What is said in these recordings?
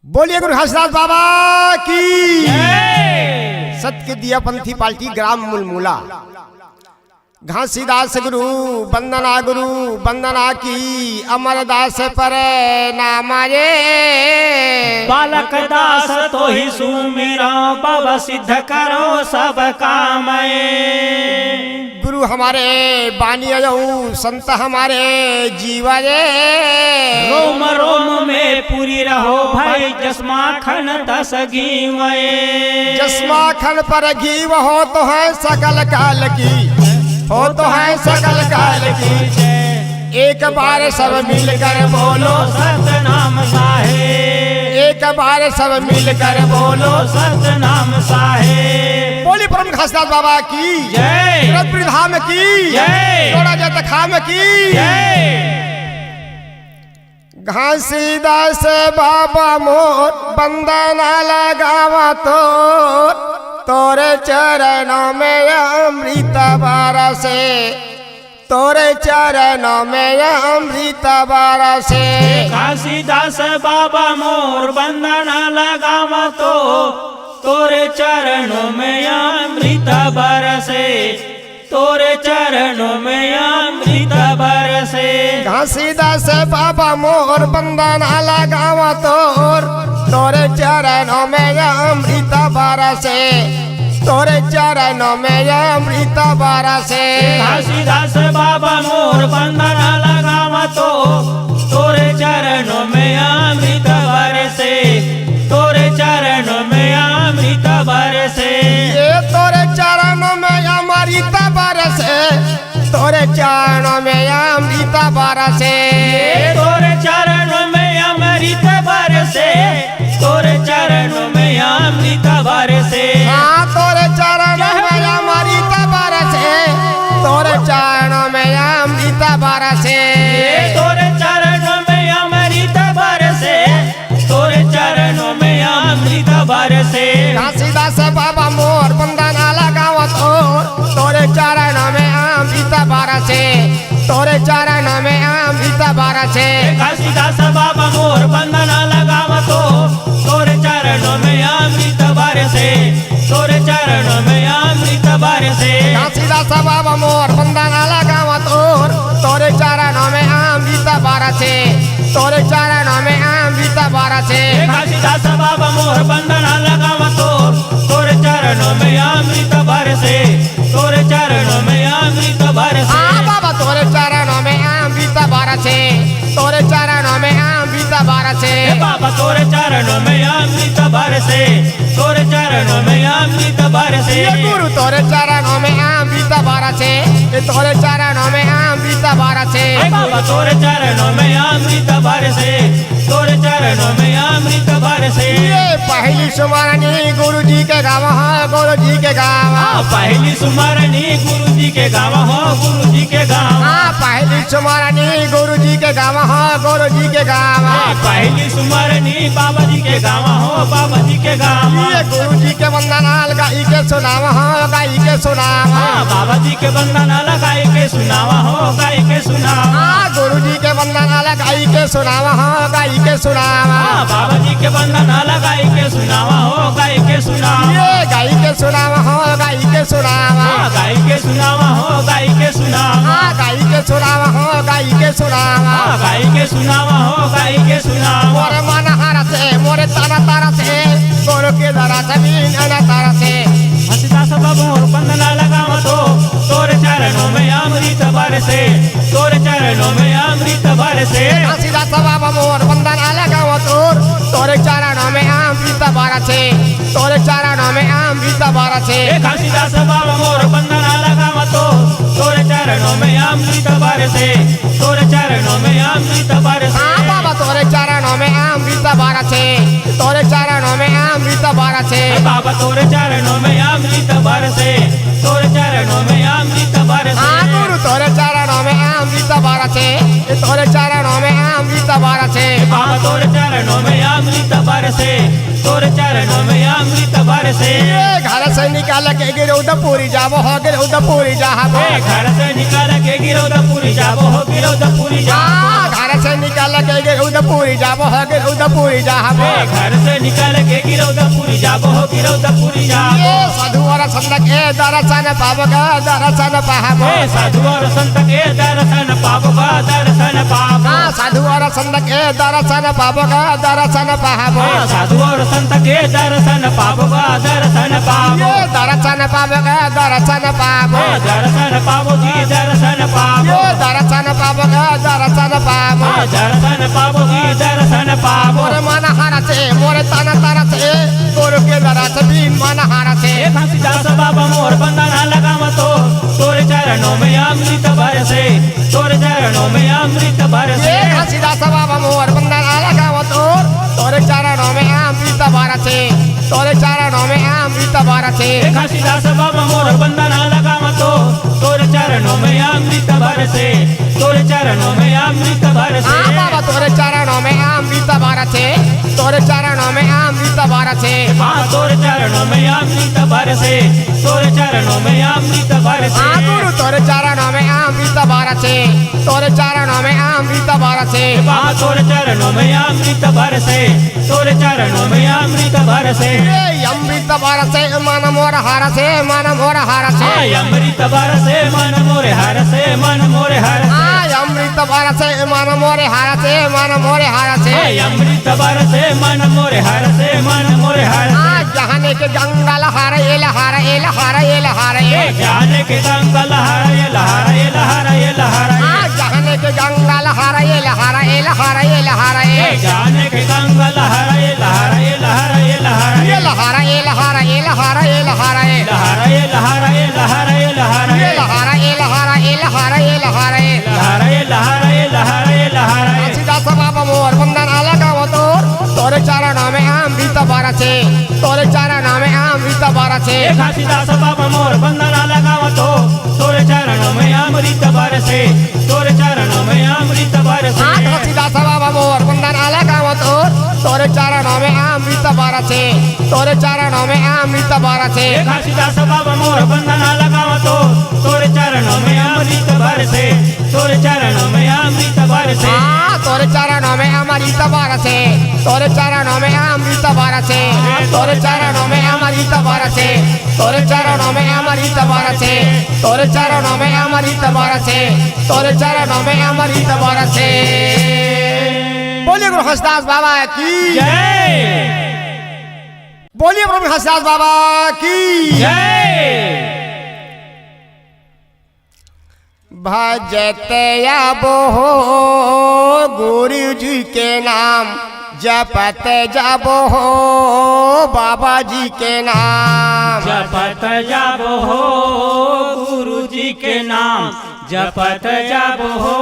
बोलिए गुरु हंसराज बाबा की सत्य दिया पंथी पार्टी ग्राम मुलमुला। घासीदास गुरु वंदना की अमरदास पर नाम रे बालक दास तो ही सुमिरा बाबा सिद्ध करो सब काम। गुरु हमारे बानी अयऊ संत हमारे जीवा रे रोम रोम में पूरी रहो भाई जस्मा खन दस घीवए। जस्मा खन पर घीव हो तो है सकल काल की, हो तो है सकल काल की। एक बार सब मिलकर बोलो सतनाम साहे। एक बार सब मिलकर बोलो सतनाम साहे। बोली परम हंसराज बाबा की जय, रत्न धाम की जय, थोड़ा जत खाम की जय। घासीदास बाबा मोर वंदना लगावा तो तोरे चरणों में अमृत बरसे, तोरे चरणों में अमृत बरसे। घासीदास बाबा मोर वंदना लगावा तो तोरे चरणों में अमृत बरसे, तोरे चरणों में अमृत बरसे। घासीदास बाबा मोर वंदना लगावा तोरे चरणों में अमृत बरसे, तोरे चरणों में अमृत बरसे। घासीदास बाबा मोर वंदना लगावा तो तोरे चरणों में अमृत बरसे, तोरे चरणों में अमृत बरसे। ये तोरे चरणों में अमृत बरसे, तोरे चरणों में अमृत बरसे। तोरे चरणों में अमृत बरसे, तोरे चरणों में अमृत बरसे। हाँ तोरे चरणों में अमृत बरसे, तोरे चरणों में अमृत बरसे। तोरे चरणों में अमृत बरसे, तोरे चरणों में अमृत बरसे। घासीदास बाबा मोर वंदना लगावत तोरे चरणों में अमृत बरसे, तोरे चरणों में अमृत बरसे। घासीदास बाबा मोर वंदना लगावत तोरे चरणों में अमृत बरसे, तोरे चरणों में अमृत बरसे। घासीदास बाबा मोर वंदना लगावत तोरे चरणों में अमृत बरसे, तोरे चरणों में अमृत बरसे। घासीदास बाबा मोर वंदना लगावत तोरे चरणों में अमृत बरसे, तोरे चरणों में अमृत बरसे। हाँ बाबा तोरे चरणों में अमृत बरसे, तोरे चरणों में अमृत बरसे। बाबा तोरे चरणों में अमृत बरसे, तोरे चरणों में अमृत बरसे। गुरु तोरे चरणों में अमृत बरसे, तोरे चरणों में अमृत बरसे। बाबा तोरे चरणों में अमृत बरसे, तोरे चरणों में अमृत बरसे। ये पहली सुमरनी गुरु जी के गाँव है, गुरु जी के गाँव। पहली सुमरनी गुरु जी के गाँव हो, गुरु जी के गाँव। हाँ पहली सुमरनी गुरु जी के गाँव है, गुरु जी के गाँव। पहली सुमरनी बाबा जी के गाँव हो, बाबा जी के गाँव। ये गुरु जी के वंदना गाई के सुनावा हो, गाई के सुनावा। बाबा जी के वंदना लगाई के सुनावा हो, गाई के सुनावा। गुरु जी के वंदना गाई के सुनावा हो, गाई के सुनावा। बाबा जी के वंदना लगाई के सुनावा हो, गाई के सुनावा। ये गाई के सुनावा हो, गाई के सुनावा। गाई के सुनावा हो, गाई के सुनावा। गाई के सुनावा हो, गाई के सुनावा। गाई के सुनावा हो, गाई के सुनावा। मोरे मन हर से, मोरे तारा तारा से, गुरु के दरा जमीन अना तारा से। घासीदास बाबा मोर वंदना लगावा तो तोरे चरणों में अमृत बरसे, तोरे चरणों में अमृत बरसे। घासीदास बाबा मोर वंदना लगावा तोरे चरणों में अमृत बरसे, तोरे चरणों में अमृत बरसे। घासीदास बाबा मोर वंदना लगावा तो तोरे चरणों में अमृत बरसे, तोरे चरणों में अमृत बरसे। हाँ बाबा तोरे चरणों में अमृत बरसे, तोरे चरणों में अमृत बरसे। बाबा तोरे चरणों में अमृत बरसे, तोरे चरणों में अमृत बरसे। हाँ गुरु तोरे चरणों में अमृत बरसे, तोरे चरणों में अमृत बरसे। बाबा तोरे चरणों में अमृत बरसे, तोरे चरणों में अमृत बरसे। घर से निकाल के गिरौदपुरी जाबो हो, गिरौदपुरी जाबो। घर से निकाल के गिरौदपुरी जाबो हो, गिरौदपुरी जाबो। घर से निकाल के गिरौदपुरी जाबो हो गिरौदपुरी जाबो घर से निकल के गिरौदपुरी जाबो हो गिरौदपुरी जाबो ये साधु और संत के दर्शन पाबगा दर्शन पाबो साधु और संत के दर्शन पाबगा दर्शन पाबो साधु और संत के दर्शन पाबगा दर्शन पाबो साधु और संत के दर्शन पाबगा दर्शन पाबो ये दर्शन पाबगा दर्शन पाबो दर्शन पाबो जी दर्शन पाबो ये दर्शन पाबगा दर्शन पाबो दर्शन पाबो जी दर्शन पाबो मोर मन हारसे मोर तन तरसे गुरु के दरस भी मन हारसे घासीदास बाबा मोर बंदना लगावतो तोरे चरणों में अमृत बरसे तोरे चरणों में अमृत बरसे ये घासीदास बाबा मोर बंदना लगावतो तोरे चरणों में अमृत बरसे तोरे चरणों में अमृत बरसे घासीदास बाबा मोर बंदना लगावतो तोरे चरणों में अमृत बरसे तोरे चरणों में अमृत बरसे बाबा तोरे चरणों में अमृत बरसे तोरे चरणों में अमृत बरसे तोरे चरणों में अमृत बरसे तोरे चरणों में अमृत बरसे गुरु तोरे चरणों में अमृत बरसे तोरे चरणों में अमृत बरसे तोरे चरणों में अमृत बरसे तोरे चरणों में अमृत बरसे अमृत बरसे मन मोर हरसे मन मोर हरसे अमृत बरसे मन मोरे हरसे मन मोरे हरसे अमृत बरसे मन मोरे हरसे मन मोरे हरसे अमृत बरसे मन मोरे हरसे मन मोरे हरसे जहाने के गंगा लहर ये लहर ये लहर ये लहर ये जाने के गंगा लहर ये लहर ये लहर ये लहर जहाने के गंगा लहर ये लहर ये लहर ये लहर ये जाने के गंगा लहर ये लहर ये लहर ये लहर ये लहर ये लहर ये लहर ये लहर ये लहर ये लहर ये लहर ये लहर ये लहर ये लहर ये लहर ये लहर ये लहर ये लहर ये लहर ये लहर घासीदास बाबा मोर बंदन लगावतो तोरे चरणों में अमृत बरसे तोरे चरणों में अमृत बरसे घासीदास बाबा मोर बंदना लगावतो तोरे चरणों में अमृत बरसे तोरे चरणों में अमृत बरसे घासीदास बाबा मोर बंदन लगावतो तोरे चरणों में अमृत बरसे तोरे चरणों में अमृत बरसे घासीदास बाबा मोर बंदना लगावतो तोरे चरणों में अमृत बरसे तोरे चरणों में अमृत बरसे तोरे चरणों में अमृत बरसे तोरे चरणों में अमृत बरसे तोरे चरणों में अमृत बरसे तोरे चरणों में अमृत बरसे तोरे चरणों में अमृत बरसे तोरे चरणों में अमृत बरसे बोलिए गुरु घासीदास बाबा की जय बोलिए प्रभु घासीदास बाबा की जय भजते अब हो गुरु जी के नाम जपत जब हो बाबा जी के नाम जपत जब हो गुरु जी के नाम जपत जब हो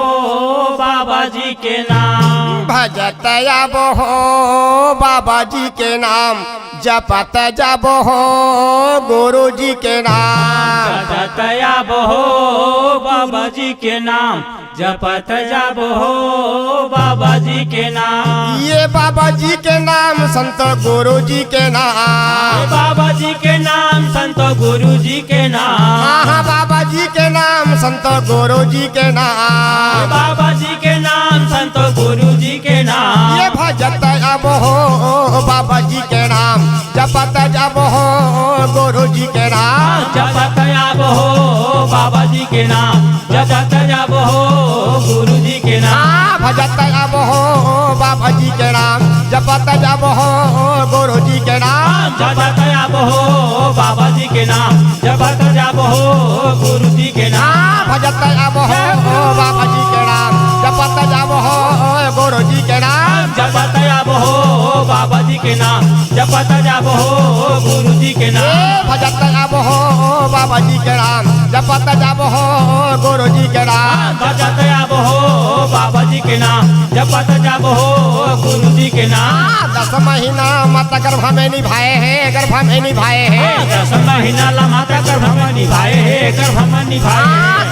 बाबा जी के नाम भजत अब हो बाबा जी के नाम जपत जब हो गुरु जी के नाम जपत जब हो बाबा जी के नाम जपत जब हो बाबा जी के नाम ये बाबा जी के नाम संत गुरु जी के नाम बाबा जी के नाम संत गुरु जी के नाम हाँ बाबा जी के नाम संत गुरु जी के नाम बाबा जी के नाम संत गुरु जी के नाम ये भजत अब हो बाबा जी के नाम जपत जब हो गुरु जी के नाम जपत जब हो बाबा जी के नाम जपत जब हो गुरु जी के नाम भजत अब हो बाबा जी के नाम जपत जब हो गुरु जी के नाम जपत जब हो बाबा जी के नाम जपत जब हो गुरु जी के नाम भजत अब हो बाबा जी के नाम जपत जब हो गुरु जी के नाम जपत जब हो बाबा जी के नाम जपत जब हो गुरु जी के नाम भजत अब हो बाबा जी के नाम जपत जब हो गुरु जी के नाम भजत जब हो बाबा जी के नाम जपत जब हो गुरु जी के नाम 10 महीना माता गर्भ में निभाए हैं गर्भ में निभाए हैं 10 महीना ला माता गर्भ में निभाए है गर्भ में निभाए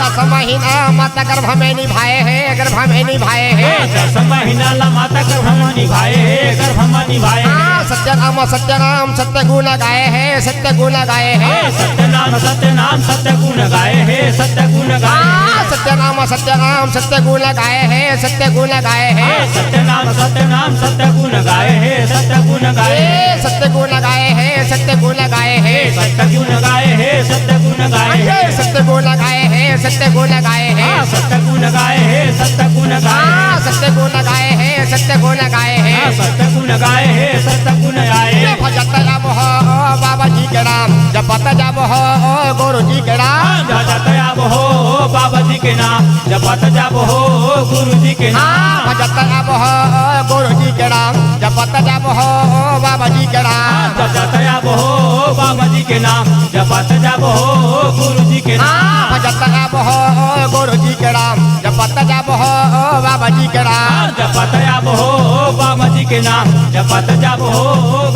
10 महीना माता गर्भ में निभाए हैं गर्भ में निभाए हैं 10 महीना ला माता गर्भ में निभाए है गर्भ में निभाए सत्य सत्य गुण गाए हैं सत्य गुण गाए हैं सत्य नाम सत्य गुण गाए हैं सत्य गुण गाए सत्य नाम सत्य गुण गाए हैं सत्य गुण गाए हैं सत्य नाम सत्य गुण गाए हैं सत्य गुण गाए सत्य गुण गाए हैं सत्य गुण गाए हैं सत्य गुण गाए हैं सत्य गुण गाए हैं सत्य गुण गाए हैं सत्य गुण गाए हैं सत्य गुण गाए हैं सत्य गुण गाए सत्य गुण गाए हैं सत्य गुण गाए हैं सत्य गुण गाए हैं सत्य गुण गाए भजत जब हो बाबा जी के नाम जपत जब हो गुरु जी के नाम भजत जब हो बाबा जी के नाम जपत जब हो गुरु जी के नाम भजत जब हो गुरु जी के नाम जपत जब हो बाबा जी के नाम भजत जब हो बाबा जी के नाम जपत जब हो गुरु जी के नाम भजत जब हो गुरु जी के नाम जपत जब हो बाबा जी के नाम जपत जब हो बाबा जी के नाम जपत जब हो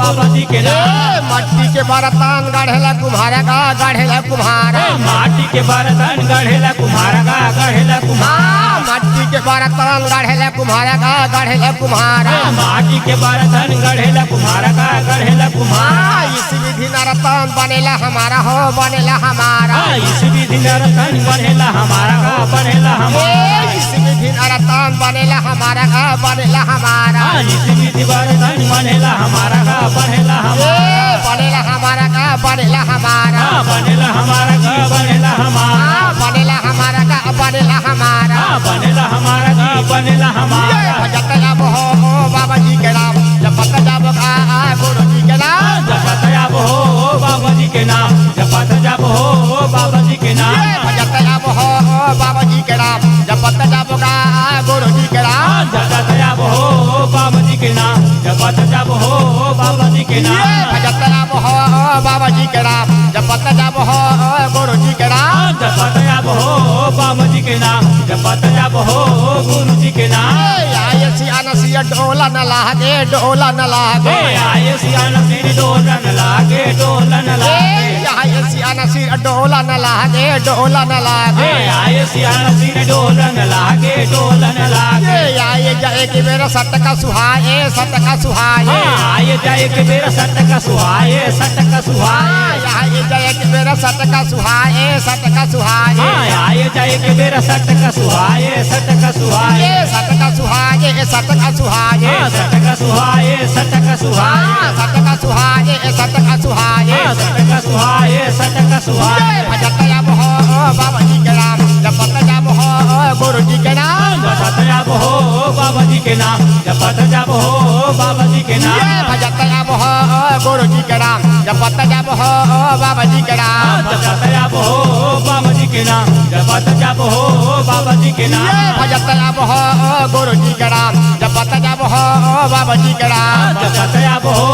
बाबा जी के नाम मट्टी के बर्तन गढ़ेला कुम्हारा का गढ़ेला कुम्हारा माटी के बर्तन गढ़ेला कुम्हारा का गढ़ेला कुम्हारा मट्टी के बर्तन गढ़ेला कुम्हारा का गढ़ेला कुम्हारा माटी के बर्तन गढ़ेला कुम्हारा का गढ़ेला कुम्हारा इस विधि नरतन बनेला हमारा हो बनेला हमारा इस विधि नरतन बनेला हमारा का बनेला हमारा इस विधि नरतन बनेला हमारा का बनेला हमारा इस विधि बर्तन बनेला हमारा का बनेला हमारा बनेला हमारा का बनेला हमारा बनेला हमारा का बनेला हमारा बनेला हमारा का बनेला हमारा बनेला हमारा का बनेला हमारा भजत जब हो बाबा जी के नाम जपत जब गुरु जी के नाम जपत जब हो बाबा जी के नाम जपत जब हो बाबा जी के नाम भजत जब हो बाबा जी के नाम जपत जब गुरु जी के नाम जपत जब हो बाबा जी के नाम जपत जब हो बाबा जी के नाम भजत जब हो बाबा जी के नाम जपत जब हो गुरु जी के नाम जपत जब हो बाबा जी के नाम जपत जब हो गुरु जी के नाम आये सियाना सिया डोला न लागे डोला न लागे आये सियाना सिर डोलन लागे डोलन लागे आये सियाना सिर डोला न लागे डोला न लागे आये सियाना सिर डोलन लागे डोलन लागे आये जाए कि मेरा सट का सुहाए सट का सुहाए आये जाए कि मेरा सट का सुहाए सट का सुहाए आये जाए कि मेरा सट का सुहाए सट का सुहाए आये जाए कि मेरा सट का सुहाए सट का सुहाए सट का सुहाए सट का सुहाए सट का सुहाए सट का सुहाए सट का सुहाए सट का सुहाए सट का सुहाए सट का सुहाए भजत जब हो बाबा जी के नाम जपत जब हो गुरु जी के नाम जपत जब हो बाबा जी के नाम जपत जब हो बाबा जी के नाम भजत जब हो गुरु जी के नाम जपत जब हो बाबा जी के नाम जपत जब हो बाबा जी के नाम जपत जब हो बाबा जी के नाम भजत जब हो गुरु जी के नाम जपत जब हो बाबा जी के नाम जपत जब हो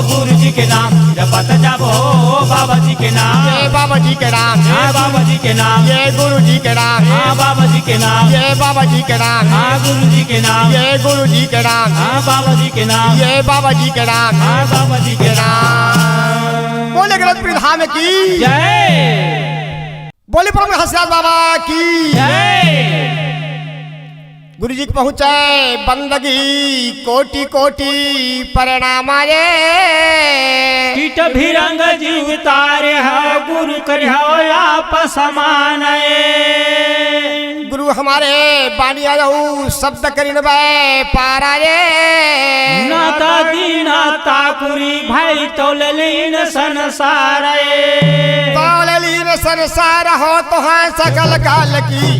गुरु जी के नाम जपत जब हो बाबा जी के नाम ये बाबा जी के नाम हाँ बाबा जी के नाम ये गुरु जी के नाम हाँ बाबा जी के नाम ये बाबा जी के नाम हाँ गुरु जी के नाम ये गुरु जी के नाम हाँ बाबा जी के नाम ये बाबा जी के नाम हाँ बाबा जी के नाम बोले गलत प्रधान की जय बोले प्रभु हंसराज बाबा की जय गुरु जी के पहुँचे बंदगी कोटि कोटि प्रणाम आए कीट भिरंग जीव तारे है गुरु करियो आप समान गुरु हमारे बानी आऊ शब्द करीन पाराए नाता दीना ताकुरी भाई तोललीन संसार तौलीन संसार हो तो है सकल काल की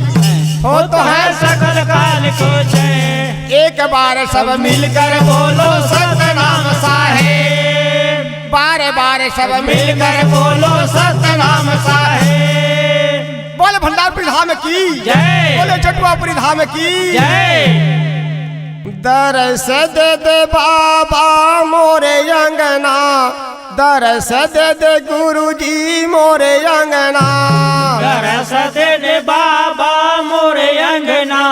हो तो है सकल काल को जय एक बार सब मिलकर बोलो सतनाम साहेब बारे बारे सब मिलकर बोलो सतनाम साहेब बोले भंडार परिधाम की जय बोले चटुआ परिधाम की जय दरस दे बाबा मोरे अंगना दरस दे गुरुजी मोरे अंगना दरस दे बाबा मोरे अंगना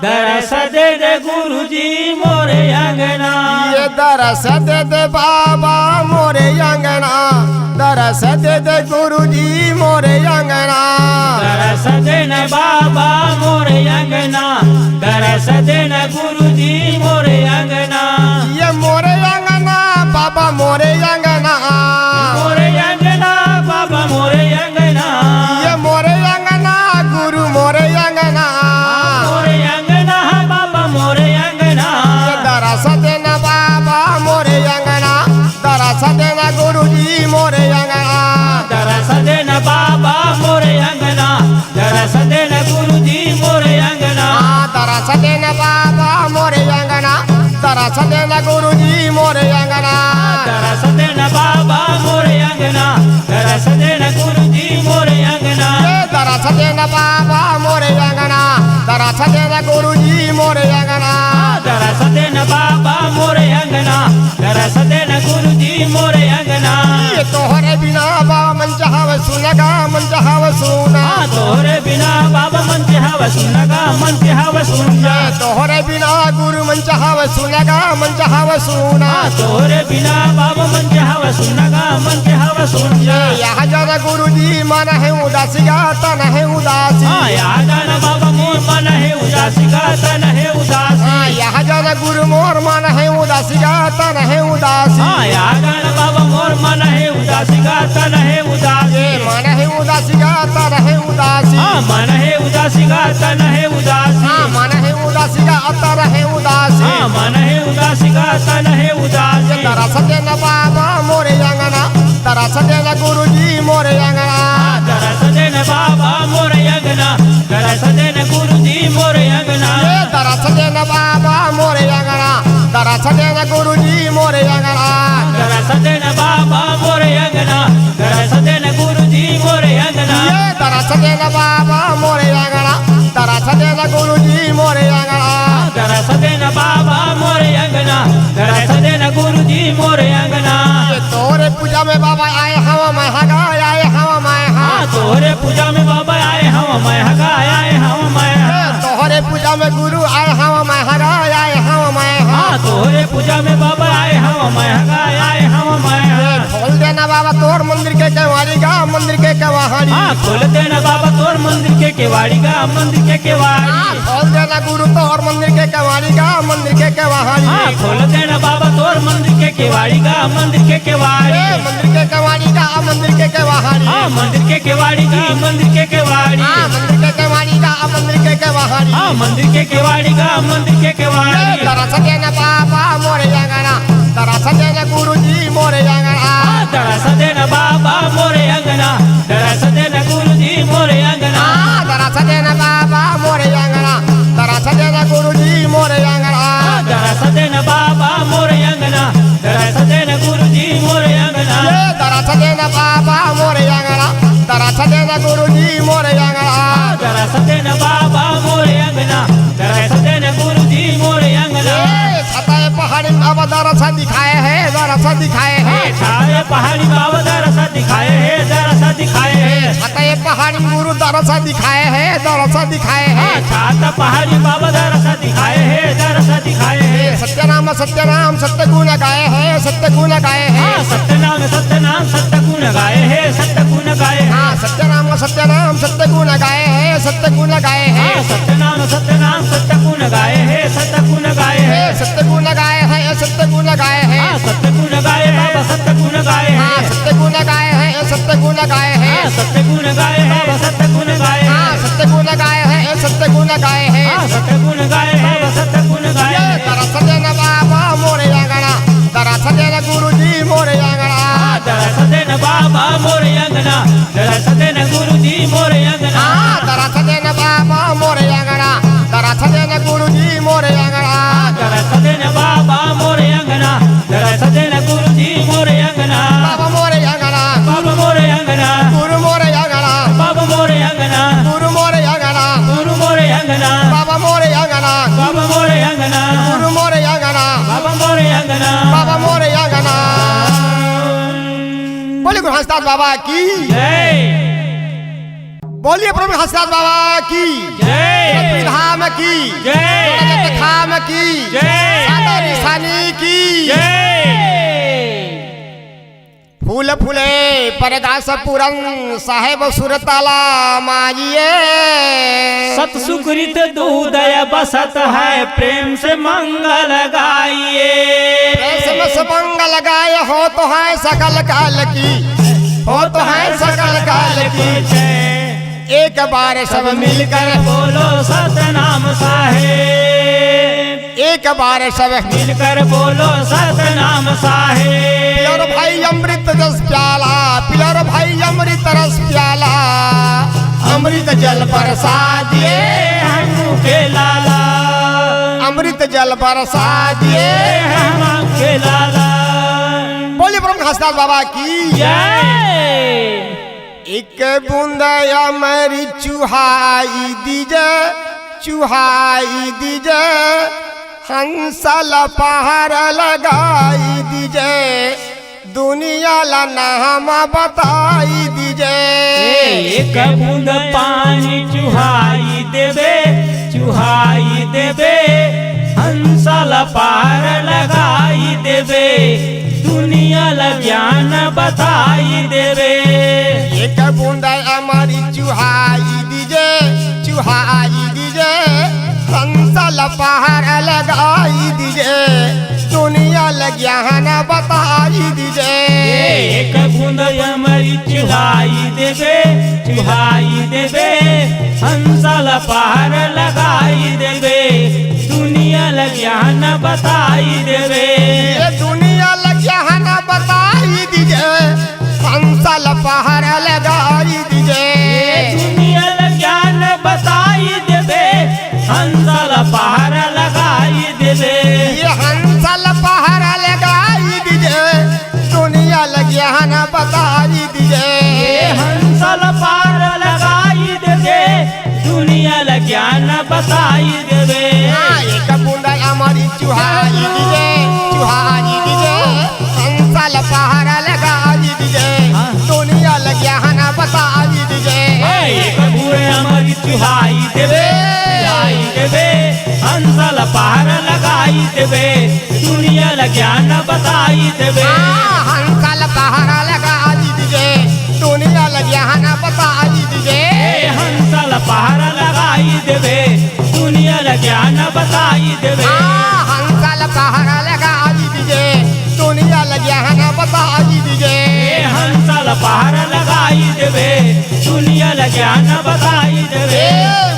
दरस दे गुरुजी मोरे अंगना ये दरस दे बाबा मोरे अंगना दरस दे गुरुजी मोरे अंगना दरस देने बाबा मोरे अंगना दरस देने गुरुजी मोरे अंगना ये मोरे अंगना बाबा मोरे दरस देना बाबा मोरे अंगना दरस देना गुरुजी मोरे अंगना दरस देना बाबा मोरे अंगना दरस देना गुरुजी मोरे अंगना दरस देना बाबा मोरे अंगना दरस देना गुरुजी मोरे अंगना दरस देना बाबा मोरे अंगना दरस देना गुरुजी मोरे अंगना दरस देना बाबा मोरे अंगना दरस देना गुरुजी मोरे अंगना दरस देना बाबा मोरे अंगना दरस देना गुरुजी मोरे अंगना ये तोहरे बिना बाबा मन चाहव सुनगा मन चाहव सुना तोहरे बिना बाबा मन चाहव सुनगा मन चाहव सुनगा तोहरे बिना गुरु मन चाहव सुनगा मन चाहव सुना तोहरे बिना बाबा मन चाहव सुनगा मन चाहव सुनगा यह जन गुरुजी मन है उदासी का तन है उदासी यहाँ जाना बाबा मोर मन है उदासी का तन है उदासी यह जन गुरु मोर मन है उदासी का तन है उदासी यहाँ जाना बाबा मोर मन है उदासी का तन है उदासी मन है उदासी का तन है उदासी मन है उदासी का तन है उदासी मन है उदासी का तन है उदासी मन है उदासी का तन है उदासी दरस देना बाबा मोरे अंगना दरस देना गुरुजी मोरे अंगना दरस देना बाबा मोरे अंगना दरस देना गुरुजी मोरे अंगना दरस देना बाबा मोरे अंगना दरस देना गुरुजी मोरे अंगना दरस देना बाबा मोरे अंगना दरस देना गुरुजी मोरे अंगना दरस देना बाबा मोरे अंगना दरस देना गुरुजी मोरे अंगना दरस देना बाबा मोरे अंगना दरस देना गुरुजी मोरे अंगना तोरे पूजा में बाबा आए हम मैं हगा आए हम मैं तोहरे पूजा में बाबा आए हम मैं हगा आए हम मैं तोहरे पूजा में गुरु आए हम मैं हगा आए हम मैं तोहरे पूजा में बाबा आए हम मैं हगा आए हम मैं खोल देना बाबा तोर मंदिर के केवाड़ी का मंदिर के केवाड़ी खोल देना बाबा तोर मंदिर के केवाड़ी का मंदिर के केवाड़ी खोल देना गुरु तोर मंदिर के केवाड़ी का मंदिर के केवाड़ी खोल देना बाबा तोर मंदिर के केवाड़ी का मंदिर के केवाड़ी मंदिर के केवाड़ी का मंदिर के केवाड़ी मंदिर के केवाड़ी का मंदिर के केवाड़ी मंदिर के केवाड़ी का मंदिर के केवाड़ी मंदिर के केवाड़ी का मंदिर के केवाड़ी दरस देना बाबा मोरे अंगना दरस देना गुरुजी मोरे अंगना दरस देना बाबा मोरे अंगना दरस देना गुरुजी मोरे अंगना दरस देना बाबा मोरे अंगना दरस देना गुरुजी मोरे अंगना दरस देना बाबा मोरे अंगना दरस देना गुरुजी मोरे अंगना दरस देना बाबा मोरे अंगना दरस देना गुरुजी मोरे अंगना दरस देना बाबा मोरे अंगना दरस देना गुरुजी मोरे अंगना छताए पहाड़ी बाबा दरस दिखाए है दरस दिखाए है छाए पहाड़ी बाबा दरस दिखाए है दरस दिखाए है छताए पहाड़ी गुरु दरस दिखाए है दरस दिखाए है छाता पहाड़ी बाबा दरस दिखाए है दरस दिखाए है सत्यनाम सत्यनाम सत्य गुण गाए है सत्य गुण गाए है सत्यनाम सत्यनाम सत्य गुण गाए है सत्य गुण गाए है सत्यनाम सत्यनाम सत्य गुण गाए है सत्य गुण गाए है सत्यनाम सत्यनाम सत्य गुण गाए है सत्य गुण गाए है सत्य गुण गाए है सत्य गुण गाए है सत्य गुण गाए बाबा सत्य गुण गाए है सत्य गुण गाए है सत्य गुण गाए है सत्य गुण गाए है बाबा सत्य गुण गाए है सत्य गुण गाए है सत्य गुण गाए है सत्य गुण गाए है बाबा सत्य गुण गाए है दरस देना बाबा मोरे अंगना दरस देना गुरुजी मोरे अंगना दरस देना बाबा मोरे अंगना दरस देना गुरुजी मोरे अंगना दरस देना बाबा मोरे अंगना दरस देना गुरुजी मोरे अंगना दरस देना बाबा मोरे अंगना दरस देना गुरुजी मोरे अंगना बाबा मोरे अंगना बाबा मोरे अंगना गुरु मोरे अंगना बाबा मोरे अंगना गुरु मोरे अंगना गुरु मोरे अंगना बाबा मोरे अंगना बाबा मोरे अंगना गुरु मोरे अंगना बाबा मोरे अंगना बाबा मोरे अंगना बोलिए गुरु हंसदास बाबा की जय बोलिए प्रभु हंसदास बाबा की जय धाम की जय खाम की जय सादरी सानी की जय फूल फूले परगास पुरन साहेब सुरताला माजिए सतसुकृत दूदय बसत है प्रेम से मंगल गाइए प्रेम से मंगल गाय हो तो है सकल काल की हो तो है सकल काल की एक बार सब मिलकर बोलो सतनाम साहेब एक बार सब मिलकर बोलो सतनाम साहेब। पिलो रे भाई अमृत रस प्याला, पिलो रे भाई अमृत रस प्याला, अमृत जल बरसा दिए हम के लाला, अमृत जल बरसा दिए हम के लाला। बोलिए ब्रह्म हंसदास बाबा की जय। एक बूंद अमृत चुहाई दीजे, चुहाई दीजे, हंसल पहाड़ लगाई दीजे, दुनिया ला नाम बताई दीजे। एक बूंद पानी चुहाई देवे, चुहाई देवे, हंसल पार लगाई देवे, दुनिया ला ज्ञान बताई देवे। एक बूंद अमृत चुहाई दीजे, चुहाई दीजे, हंसल पहाड़ लगाई दीजे, दुनिया ला ज्ञान बताई दीजे। एक बूंद अमृत चुहाई देवे, चुहाई देवे, हंसल पार लगाई देवे, दुनिया ला ज्ञान बताई देवे। ये दुनिया ला ज्ञान बताई दीजे, हंसल पहाड़ लगाई दीजे। दुनिया ला ज्ञान बताई देवे, हंसल पार लगाई देवे। ये हंसल पहाड़ लगाई दीजे, दुनिया ला ज्ञान बताई दीजे। हंसल पार लगाई देवे, दुनिया ला ज्ञान बताई देवे। एक बूंद अमृत चुहाई दीजे, चुहाई दीजे, हंसल पहाड़ लगाई दीजे, दुनिया ला ज्ञान बताई दीजे। एक बूंद अमृत चुहाई देवे, चुहाई देवे, हंसल पार लगाई देवे, दुनिया ला ज्ञान बताई देवे। हंसल पहाड़ लगाई दीजे, दुनिया ला ज्ञान बताई दीजे। हंसल पार लगाई देवे, दुनिया ला ज्ञान बताई देवे। हंसल पहाड़ लगाई दीजे, दुनिया ला ज्ञान बताई दीजे। हंसल पार लगाई देवे, दुनिया ला ज्ञान बताई देवे।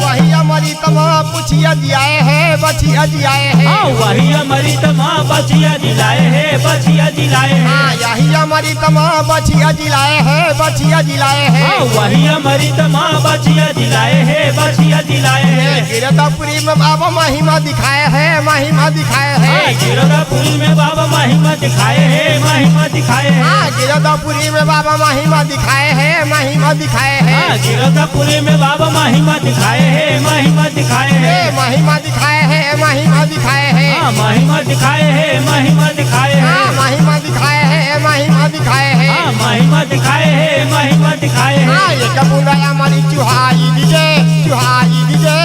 वही अमृत माँ पूछिया दियाए है, बचिया दियाए है। वही अमृत माँ बचिया दिलाए है, बचिया दिलाए है। यही अमृत माँ बचिया दिलाए है, बचिया दिलाए है। वही अमृत माँ बचिया दिलाए है, बचिया दिलाए है। गिरदापुरी में बाबा महिमा दिखाए है, महिमा दिखाए है। गिरदापुरी में बाबा महिमा दिखाए है, महिमा दिखाए है। गिरदापुरी में बाबा महिमा दिखाए है, महिमा दिखाए है। गिरदापुरी में बाबा महिमा दिखाए है, महिमा दिखाए है। महिमा दिखाए है, महिमा दिखाए है। महिमा दिखाए है, महिमा दिखाए है। महिमा दिखाए है, महिमा दिखाए है। महिमा दिखाए है, महिमा दिखाए है। एक बूंद अमृत चुहाई दीजे, चुहाई दीजे,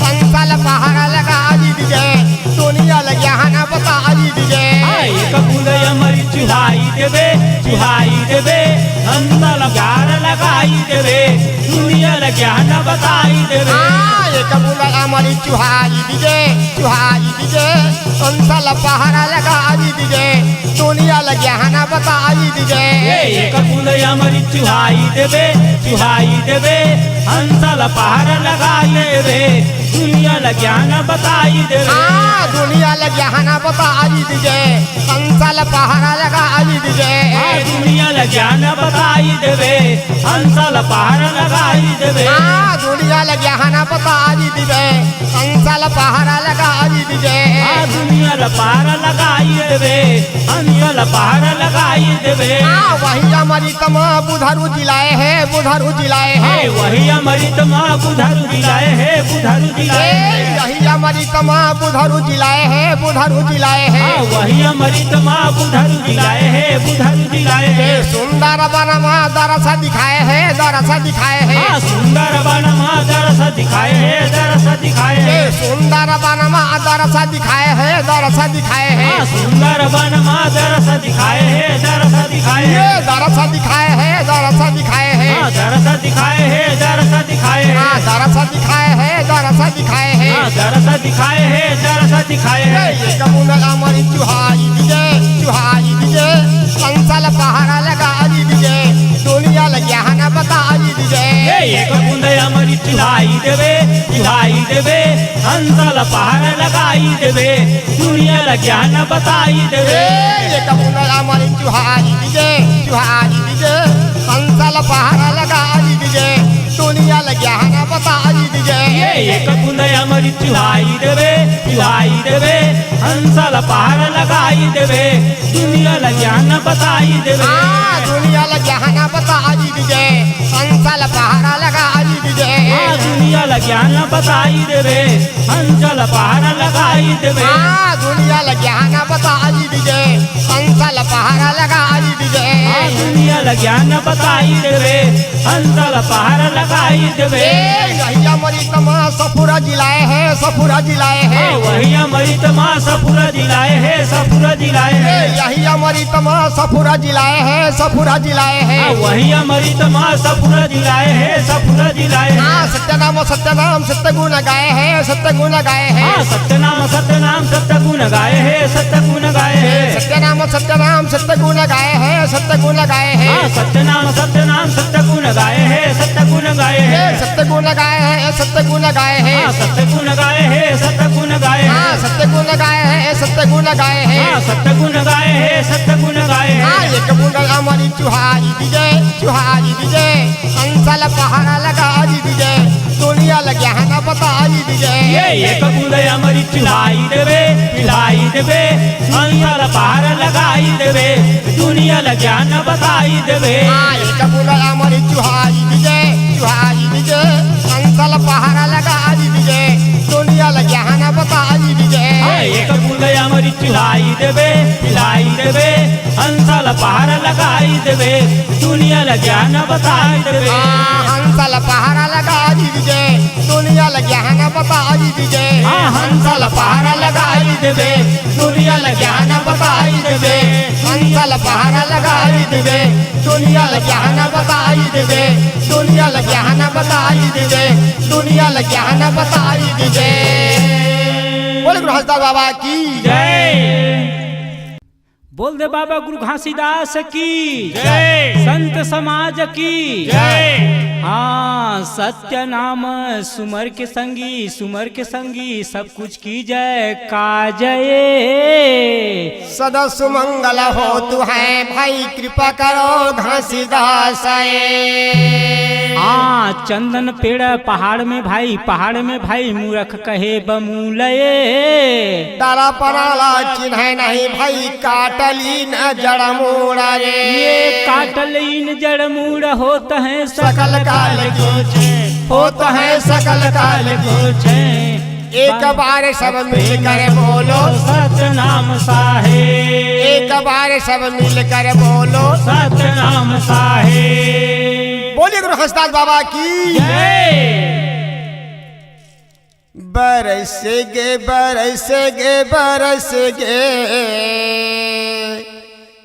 हंसल पहाड़ लगाई दीजे, दुनिया ला ज्ञान बताई दीजे। एक बूंद अमृत चुहाई देवे, चुहाई देवे, हंसल प्यार लगाई देवे, दुनिया ला ज्ञान बताई देवे। एक बूंद अमृत चुहाई दीजे, चुहाई दीजे, हंसल पहाड़ लगाई दीजे, दुनिया ला ज्ञान बताई दीजे। एक बूंद अमृत चुहाई देवे, चुहाई देवे, हंसल पार लगाई देवे, दुनिया ला ज्ञान बताई देवे। दुनिया ला ज्ञान बताई दीजे, हंसल पहाड़ लगाई दीजे। दुनिया ला ज्ञान बताई देवे, हंसल पार लगाई देवे। दुनिया ला ज्ञान बताई दीजे, हंसल पहाड़ लगाई दीजे। दुनिया ला पार लगाई देवे, हंसल पार लगाई देवे। वही अमृत माँ बुधरू जिलाए है, बुधरू जिलाए है। वही अमृत माँ बुधरू जिलाए है, बुधरू जिलाए है। यही अमृत माँ बुधरू जिलाए है, बुधरू जिलाए है। वही अमृत माँ बुधरू जिलाए है, बुधरू जिलाए है। सुंदर वन माँ दरस दिखाए है, दरस दिखाए है। सुंदर वन माँ दरस दिखाए है, दरस दिखाए है। सुंदर वन माँ दरस दिखाए है, दरस दिखाए है। सुंदर वन माँ दरस दिखाए है, दरस दिखाए है। दरस दिखाए है, दरस दिखाए है। दरस दिखाए है, दरस दिखाए है। दरस दिखाए है, दरस दिखाए है। दरस दिखाए है, दरस दिखाए है। एक बूंद अमृत चुहाई दीजे, चुहाई दीजे, हंसल पहाड़ लगाई दीजे, दुनिया ला ज्ञान बताई दीजे। एक बूंद अमृत चुहाई देवे, चुहाई देवे हंसल पहाड़ लगाई देवे दुनिया ज्ञान बताई देवे एक बूंद अमर चुहाई दीजे हंसल पहाड़ लगाई दीजे दुनिया ज्ञान बताई दीजे एक बूंद अमर चुहाई देवे हंसल पहाड़ लगाई देवे दुनिया ज्ञान बताई देवे दुनिया ज्ञान बताई दीजे हंसल पहाड़ लगाई दीजे दुनिया ज्ञान बताई देवे हंसल पहाड़ लगाई देवे दुनिया ज्ञान बताई दीजे हंसल पहाड़ लगाई दीजे दुनिया ज्ञान बताई देवे हंसल पहाड़ लगाई देवे यही हमारी तमा सफुरा जिलाए है वही हमारी तमा सफुरा जिलाए है यही हमारी तमा सफुरा जिलाए है वही हमारी तमा सफुरा जिलाए है सत्यनाम सत्य गुण गाए है सत्यनाम सत्य गुण गाए है सत्यनाम सत्य गुण गाए है सत्यनाम सत्य गुण गाए है सत्य गुण गाए है सत्य गुण गाए है सत्य गुण गाए है सत्य गुण गाए है सत्य गुण गाए है सत्य गुण गाए है सत्य गुण गाए है सत्य गुण गाए है सत्य गुण गाए है सत्य गुण गाए है एक बूंद अमर चुहाई दीजे हंसल पहाड़ लगाई दीजे दुनिया ज्ञान बताई दीजे एक बूंद अमर चुहाई देवे हंसल पहाड़ लगाई देवे दुनिया ज्ञान बताई देवे एक बूंद अमर चुहाई दीजे हंसल पहाड़ लगाई दीजे दुनिया ज्ञान बताई दीजे एक बूंद अमर चुहाई देवे हंसल पहाड़ लगाई देवे दुनिया ज्ञान बताई देवे हंसल पहाड़ लगाई दीजे दुनिया ज्ञान बताई दीजे हंसल पहाड़ लगाई देवे दुनिया ज्ञान बताई देवे हंसल पहाड़ लगाई देवे दुनिया ज्ञान बताई देवे दुनिया ज्ञान बताई देवे दुनिया ज्ञान बताई देवे बोले गुरु हंसदास बाबा की जय बोल दे बाबा गुरु घासीदास की जय संत समाज की जय हाँ सत्य नाम सुमर के संगी सब कुछ की जय काजय सदा सुमंगल हो तू है भाई कृपा करो घासीदास हाँ चंदन पेड़ पहाड़ में भाई मूर्ख कहे बमूलये तारा पराला चिन्ह नहीं भाई काटली न जड़ मूड़ा रे ये काटलीन जड़ मूड़ होता है सकल काल होता है सकल काल कुछ एक बार सब मिलकर बोलो सतनाम साहे एक बार सब मिलकर बोलो सतनाम साहे बोलिए गुरु हंसदास बाबा की जय बरसेगे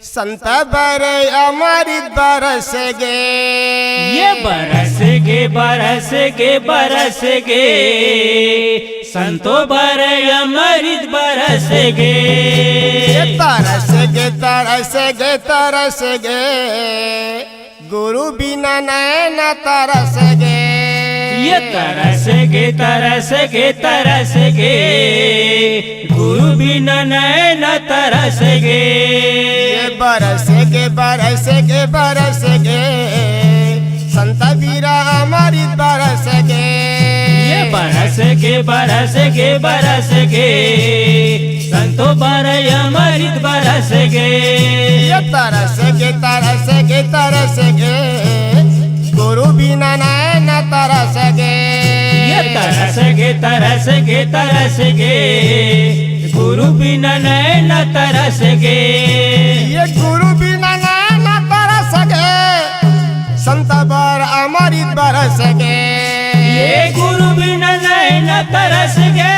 संत बरे अमृत बरसेगे ये बरसेगे संतो बरे अमृत बरसेगे तरसेगे गुरु बिना नैन तरसेगे ये तरसेगे गुरु बिना नैन तरसेगे ये बरसेगे संत वीरा अमृत बरसेगे ये बरसेगे संतो बर अमृत बरसेगे ये तरसेगे गुरु बिना नैन तरसेगे ये तरसेगे गुरु बिना नैन तरसेगे ये गुरु बिना नैन तरसेगे संत बर अमृत बरसेगे ये गुरु बिना नैन तरसेगे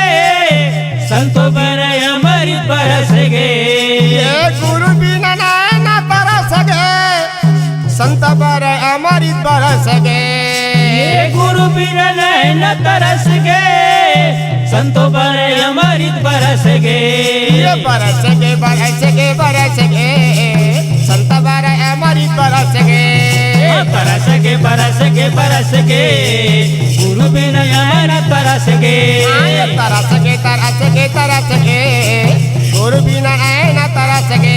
संतो बर अमृत बरसेगे ये गुरु बिना नैन तरसेगे संत बर अमृत बरसेगे ये गुरु बिना नैन तरसेगे संतो बर अमृत बरसेगे ये बरसेगे संत बर अमृत बरसेगे बरसेगे गुरु गुरु बिना अमृत बरस गे तरस गे तरस गे तरस गे गुरु बिना न तरस गे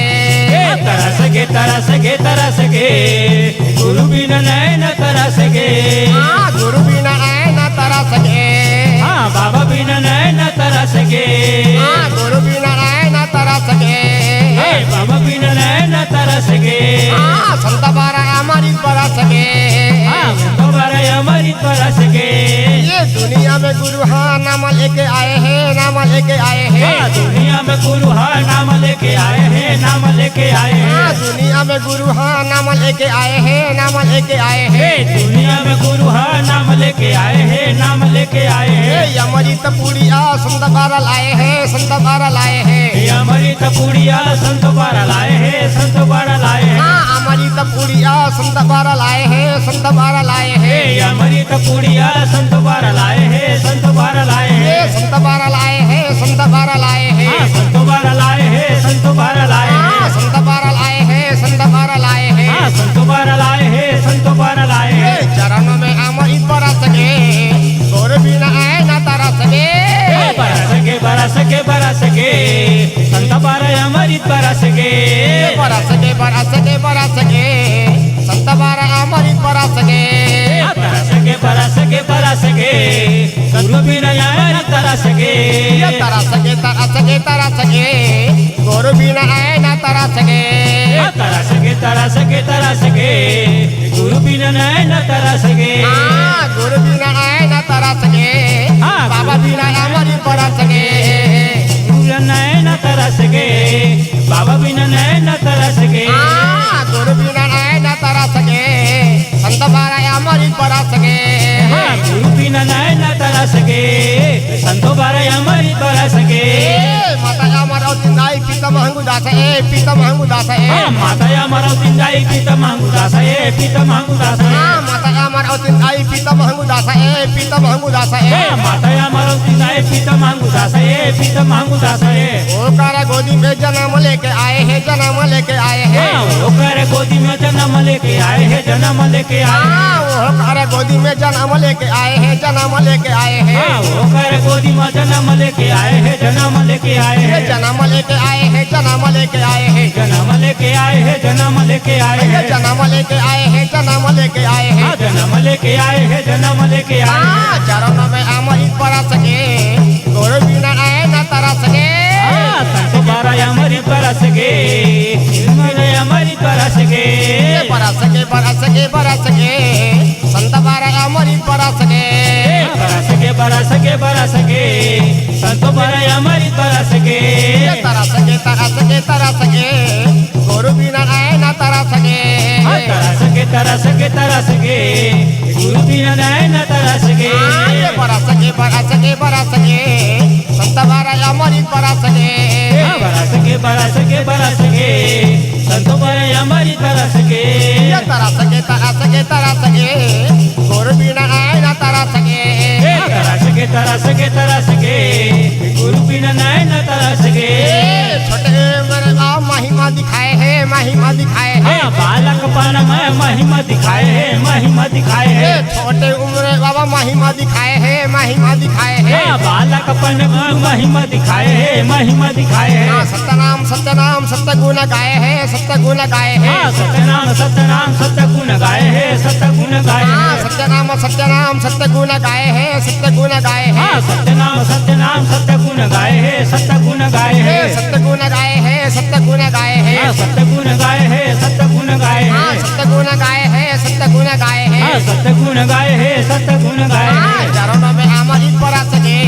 तरस गे तरस गे तरस गे गुरु बिना न तरस गे गुरु बिना न तरस गे हाँ बाबा बिना न तरस गे गुरु बिना न तरस गे बाबा बिना न तरस गे संत बारा अमृत बरस गे संतो बारा अमृत बरस गे ये दुनिया में गुरु हाँ नाम लेके आए हैं नाम लेके आए हैं दुनिया में गुरु हाँ नाम लेके आए हैं नाम लेके आए हैं दुनिया में गुरु हाँ नाम लेके आए हैं नाम लेके आए हैं दुनिया में गुरु हाँ नाम लेके आए हैं नाम लेके आए हैं अमृत पुड़िया संत बारा लाए हैं संत बारा लाए हैं अमृत पुड़िया संत बारा लाए हैं संत बारा लाए हैं अमृत पुड़िया संत बारा लाए हैं संत बारा लाए हैं अमृत पुड़िया संत बारा लाए हैं संत बारा लाए हैं संत बारा लाए हैं संत बारा लाए हैं संत बारा लाए हैं संत बारा लाए हैं संत बारा लाए हैं संत बारा लाए हैं संत बारा लाए हैं संत बारा लाए हैं चरणों में अमृत बरस गे गुरु बिना न तरस गे बरस गे बरस गे बरस गे संत बारा अमृत बरस गे बरस गे बरस गे बरस गे संत बारा अमृत बरस गे बरस गे बरस गे बरस गे गुरु बिना न तरस गे तरस गे तरस गे तरस गे गुरु बिना न तरस गे तरस गे तरस गे तरस गे गुरु बिना न तरस गे गुरु बिना न तरस गे बाबा बिना अमृत बरस गे गुरु न तरस गे बाबा बिना न तरस गे गुरु बिना न तरस गे संत बारा अमृत बरस गे गुरु बिना न तरस गे संतो बारा अमृत बरस गे माता अमरावती नाई पिता महंगू दास पिता महंगू दास माता अमरावती नाई पिता महंगू दास पिता महंगू दास माता अमरावती नाई पिता महंगू दास पिता महंगू दास माता अमरावती नाई पिता महंगू दास पिता महंगू दास ओकर गोदी में जन्म लेके आए हैं जन्म लेके आए हैं ओकर गोदी में जन्म लेके आए हैं जन्म लेके आए ओकर गोदी में जन्म लेके आए हैं जन्म लेके आए हैं ओकर गोदी में जन्म लेके आए हैं जन्म लेके आए हैं जन्म लेके आए हैं जन्म लेके आए हैं जन्म लेके आए हैं जन्म लेके आए हैं जन्म लेके आए हैं जन्म लेके आए हैं जन्म लेके आए हैं जन्म लेके आए हैं चरणों में अमृत बरस गे गुरु बिना न तरस गे संत बारा अमृत बरस गे बिना अमृत बरस गे बरस गे बरस गे बरस गे संत बारा अमृत बरस गे बरस गे बरस गे बरस गे संत बारा अमृत बरस गे तरस गे तरस गे तरस गे गुरु बिना न तरस गे तरस गे तरस गे तरस गे गुरु बिना न तरस गे बरस गे बरस गे बरस गे संत बारा अमृत बरस गे बरस गे बरस गे बरस गे संत बारा अमृत बरस गे तरस गे तरस गे तरस गे गुरु बिना न तरस गे तरस गे तरस गे तरस गे गुरु बिना न तरस गे छोटे मेरे महिमा दिखाए है महिमा दिखाए है बालकपन में महिमा दिखाए है महिमा दिखाए है छोटे उम्र बाबा महिमा दिखाए है महिमा दिखाए है बालकपन में महिमा दिखाए है महिमा दिखाए है सत्यनाम सत्यनाम सत्य गुण गाए है सत्य गुण गाए है सत्यनाम सत्यनाम सत्य गुण गाए है सत्य गुण गाए है सत्यनाम सत्यनाम सत्य गुण गाए है सत्य गुण गाए है सत्यनाम सत्यनाम सत्य गुण गाए है सत्य गुण गाए है सत्य गुण गाए है सत्य गुण गाए है सत्य गुण गाए है सत्य गुण गाए है सत्य गुण गाए है सत्य गुण गाए है सत्य गुण गाए है सत्य गुण गाए है चरणों में अमृत बरस गे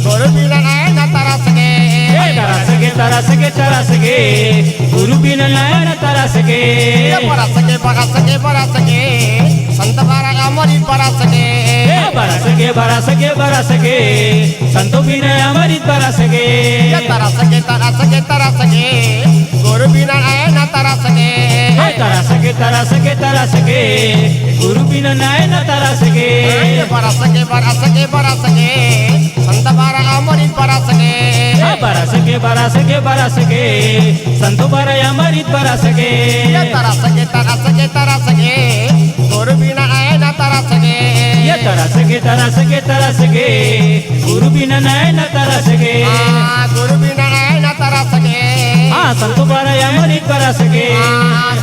गुरु बिना न तरस गे तरस गे तरस गे तरस गे गुरु बिना न तरस गे बरस गे बरस गे बरस गे संत बारा अमृत बरस गे बरस गे बरस गे बरस गे संतो बिना अमृत बरस गे तरस गे तरस गे तरस गे गुरु बिना न तरस गे तरस गे तरस गे तरस गे गुरु बिना न तरस गे बरस गे बरस गे बरस गे संत बारा अमृत बरस गे बरस गे बरस गे बरस गे संतो बारा अमृत बरस गे तरस गे तरस गे तरस गे गुरु बिना न तरस गे तरस गे तरस गे तरस गे गुरु बिन नैन तरस गे गुरु बिना नैन तरस गे संत बारय अमृत परस गे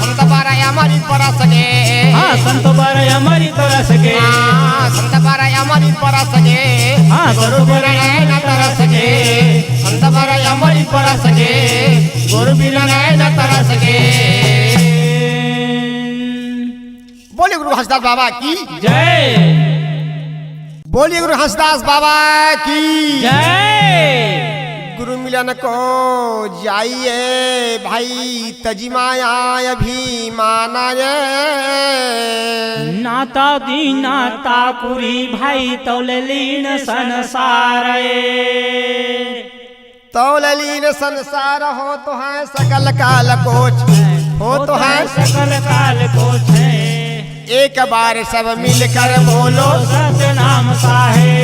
संत बारय अमृत परस गे संत बारय अमृत परस गे संत बारय अमृत परस गे गुरु बिना नैन तरस गे संत बारय अमृत परस गे गुरु बिना नैन तरस गे। बोलिए गुरु हंसदास बाबा की जय। बोलिए गुरु हंसदास बाबा की जय। गुरु मिलन को जाइए भाई तजिमाया अभिमाना नाता दी नाता पुरी भाई तौलीन संसार तौलीन संसार हो तो है सकल काल कोच हो तो है सकल काल कोच है एक बार सब मिलकर बोलो सत्य नाम साहे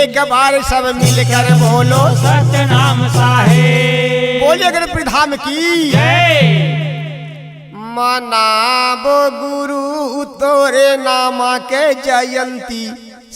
एक बार सब मिलकर बोलो सत्य नाम साहे। बोलिए अगर प्रधान की जय। मनाबो गुरु तोरे नामा के जयंती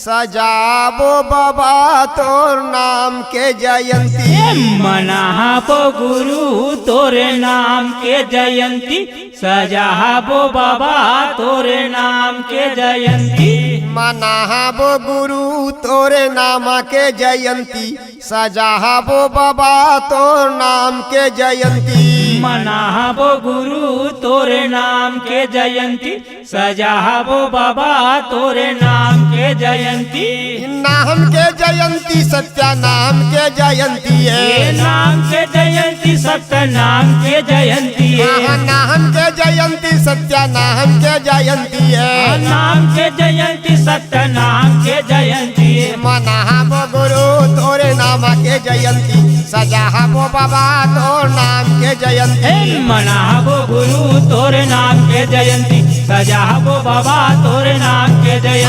सजाबो बाबा तोर नाम के जयंती मनाबो गुरु तोरे नाम के जयंती सजाबो बाबा तोरे नाम के जयंती मनाबो गुरु तोरे नाम के जयंती सजाबो बाबा तोर नाम के जयंती मनाबो गुरु तोरे नाम के जयंती सजाबो बाबा तोरे नाम के जयंती नाम के जयंती सत्या नाम के जयंती है नाम के जयंती सत्य नाम के जयंती है नाम के जयंती सत्या नाम के जयंती है नाम के जयंती सत्य नाम के जयंती है मनाबो गुरु तोरे नाम के जयंती सजाबो बाबा तोर नाम के जयंती मनाबो गुरु तोरे नाम के जयंती सजाबो बाबा तोरे नाम के जयंती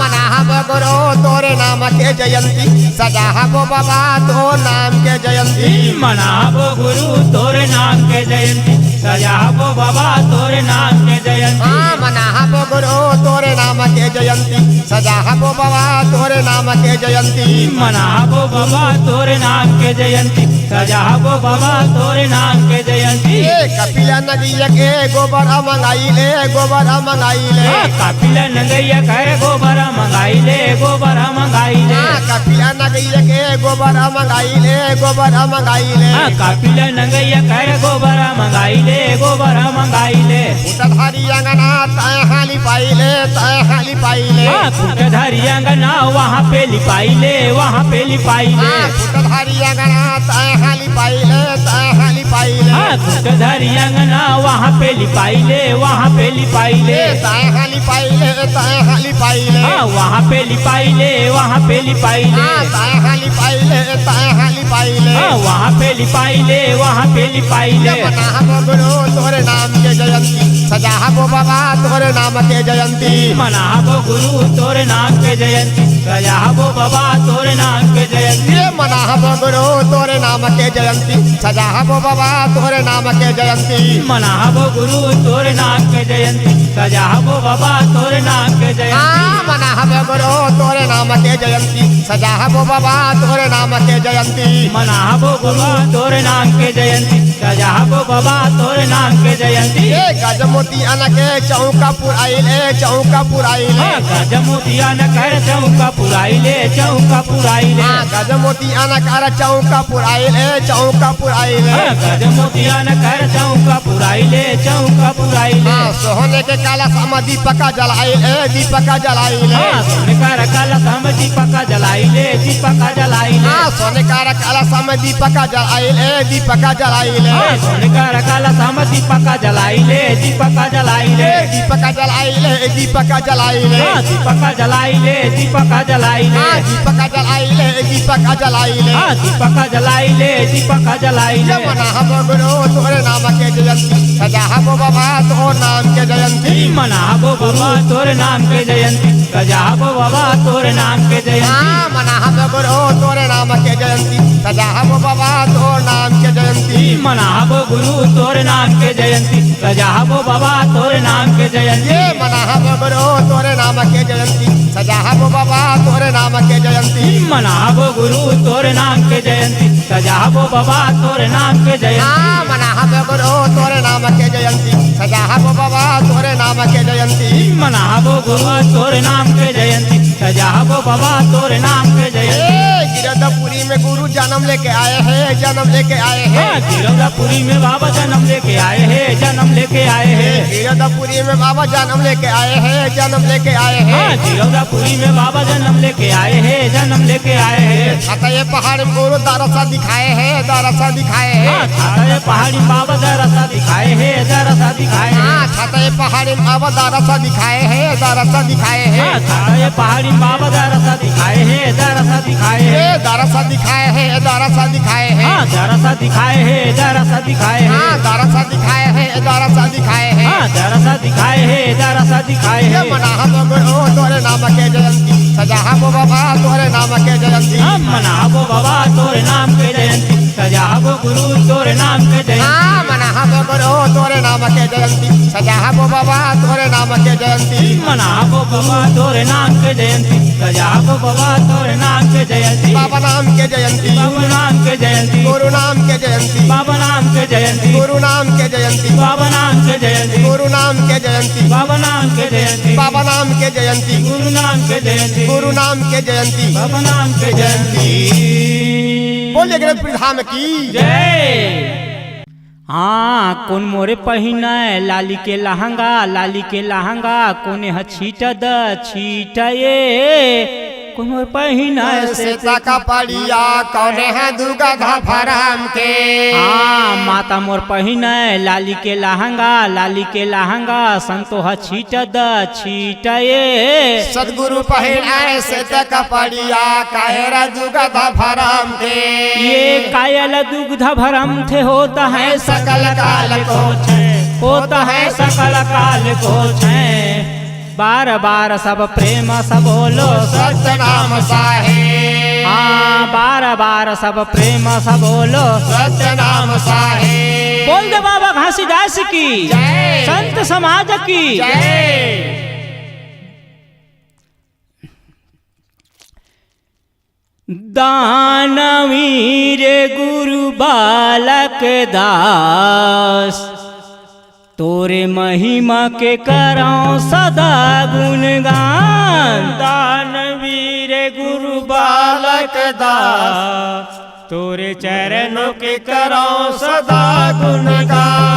मनाबो गुरु तोरे नाम के जयंती सजाबो बाबा तोर नाम के जयंती मनाबो गुरु तोरे नाम के जयंती सजाबो बाबा तोरे नाम के जयंती मनाबो गुरु तोरे नाम के जयंती सजाबो बाबा तोरे नाम के जयंती मनाबो बाबा तोरे नाम के जयंती सजाबो बाबा तोरे नाम के जयंती कपिल नदिया के गोबर मंगाई ले गोबर मंगाई ले कपिल नगैया कर गोबर मंगाई ले गोबर मंगाई ले कपिल नगैया के गोबर मंगाई ले गोबर मंगाई ले कपिल नगैया कर गोबर मंगाई ले गोबर मंगाई ले फुटधारी अंगना तय हाली पाई ले तय हाली पाई ले फुटधारी अंगना वहाँ पे लिपाई ले वहाँ पे लिपाई ले फुटधारी अंगना तय हाली पाई ले तय हाली पाई ले फुटधारी अंगना वहाँ पे लिपाई ले वहाँ पे लिपाई ले तय हाली पाई ले तय हाली पाई ले वहाँ पे लिपाई ले वहाँ पे लिपाई ले तय हाली पाई ले तय हाली पाई ले वहाँ पे लिपाई ले वहाँ पे लिपाई ले मनाबो गुरु तोरे नाम के जयंती सजाबो बाबा तोरे नाम के जयंती मनाबो गुरु तोरे नाम के जयंती सजाबो बाबा तोरे नाम के जयंती मनाबो गुरु तोरे नाम के जयंती सजाबो बाबा तोरे नाम के जयंती मनाबो गुरु तोरे नाम के जयंती सजाबो बाबा तोरे नाम के जयंती मनाबो गुरु तोरे नाम के जयंती सजाबो बाबा तोरे नाम के जयंती मनाबो गुरु तोरे नाम के जयंती सजाबो बाबा तोरे नाम के जयंती गजमोती अनके चौका पुराइले चौका पुराइले गजमोतिया न कर चौका पुराइले चौका पुराइले गजमोती अनकर चौका पुराइले चौका पुराइले गजमोतिया न कर चौका पुराइले चौका पुराइले सोहने के काला सम दीपका जलाइले दीपका जलाइले सोने का काला सम दीपका जलाइले दीपका जलाइले सोने का काला सम दीपका जलाइले दीपका जलाइले सोने का काला सम दीपका जलाइले दीपका जलाइले दीपका जलाइले दीपका जलाइले दीपका जलाइले दीपका जलाइले दीपका जलाइले दीपका जलाइले दीपका जलाइले दीपका जलाइले मनाबो गुरु तोरे नाम के जयंती सजाबो बाबा तोर नाम के जयंती मनाबो बाबा तोरे नाम के जयंती सजाबो बाबा तोरे नाम के जयंती हाँ मनाहब गुरु तोरे नाम के जयंती सजाहब बाबा तोर नाम के जयंती मनाबो गुरु तोरे नाम के जयंती सजाबो बाबा तोरे नाम के जयंती ये मनाहब गुरु तोरे नाम के जयंती सजाहब बाबा तोरे नाम के जयंती मनाबो गुरु तोरे नाम के जयंती सजाबो बाबा तोरे नाम के जयंती हाँ मनाहब गुरु तोरे नाम के जयंती सजाहब बाबा तोरे नाम के जयंती मनाबो गुरु तोरे नाम के जयंती सजाबो बाबा तोरे नाम के जयंती गिरधपुरी में गुरु जन्म लेके आए हैं जन्म लेके आए हैं गिरधपुरी में बाबा जन्म लेके आए हैं जन्म लेके आए हैं गिरधपुरी में बाबा जन्म लेके आए हैं जन्म लेके आए हैं गिरधपुरी में बाबा जन्म लेके आए हैं जन्म लेके आए हैं छतये पहाड़ में गुरु दारसा दिखाए हैं दारसा दिखाए हैं छाते पहाड़ी बाबा दरसा दिखाए हैं दरसा दिखाए हैं हाँ छतये पहाड़ी में बाबा दारसा दिखाए हैं दारसा दिखाए हैं छाते पहाड़ी बाबा दरसा दिखाए हैं दरसा दिखाए हैं दारसा दिखाए हैं दारसा दिखाए हैं दरसा दिखाए हैं दरसा दिखाए हैं हाँ दारसा दिखाए हैं दारसा दिखाए हैं दरसा दिखाए हैं दरसा दिखाए ये हैं मनाहब गुरु तोरे नाम के जयंती सजाहब बाबा तोरे नाम के जयंती मनाबो बाबा तोरे नाम के जयंती सजाबो गुरु तोरे नाम के जयंती हाँ मनाहब गुरु तोरे नाम के जयंती सजाहब बाबा तोरे नाम के जयंती मनाबो बाबा तोरे नाम के जयंती सजाबो बाबा तोरे नाम के जयंती बाबा नाम के जयंती बाबा नाम के जयंती गुरु नाम के जयंती बाबा नाम के जयंती गुरु नाम के जयंती बाबा नाम के जयंती गुरु नाम के जयंती बाबा नाम के जयंती बाबा नाम के जयंती गुरु नाम के जयंती गुरु नाम के जयंती बाबा नाम के जयंती बोलिए गणपति धाम की जय। हाँ कौन मोरे पहिना लाली के लहंगा कोने ह छीट द छीट ये कौन मोरे पहिना सीता का पड़िया कौने है दुर्गा धरम के हाँ माता मोर पहिना लाली के लहंगा संतो ह छीट द छीट ये सदगुरु पहिनाए सीता का पड़िया काहेरा दुर्गा धरम के ये कायल दुग्ध भरम थे होता है सकल काल को होता है सकल काल को छे बार बार सब प्रेम सब बोलो सत्य नाम साहे हाँ बार बार सब प्रेम सब बोलो सत्य नाम साहे बोल दे बाबा घासीदास की जय संत समाज की जय दानवीर गुरु बालक दास तोरे महिमा के करो सदा गुणगान दानवीर गुरु बालक दास तोरे चरणों के करो सदा गुणगान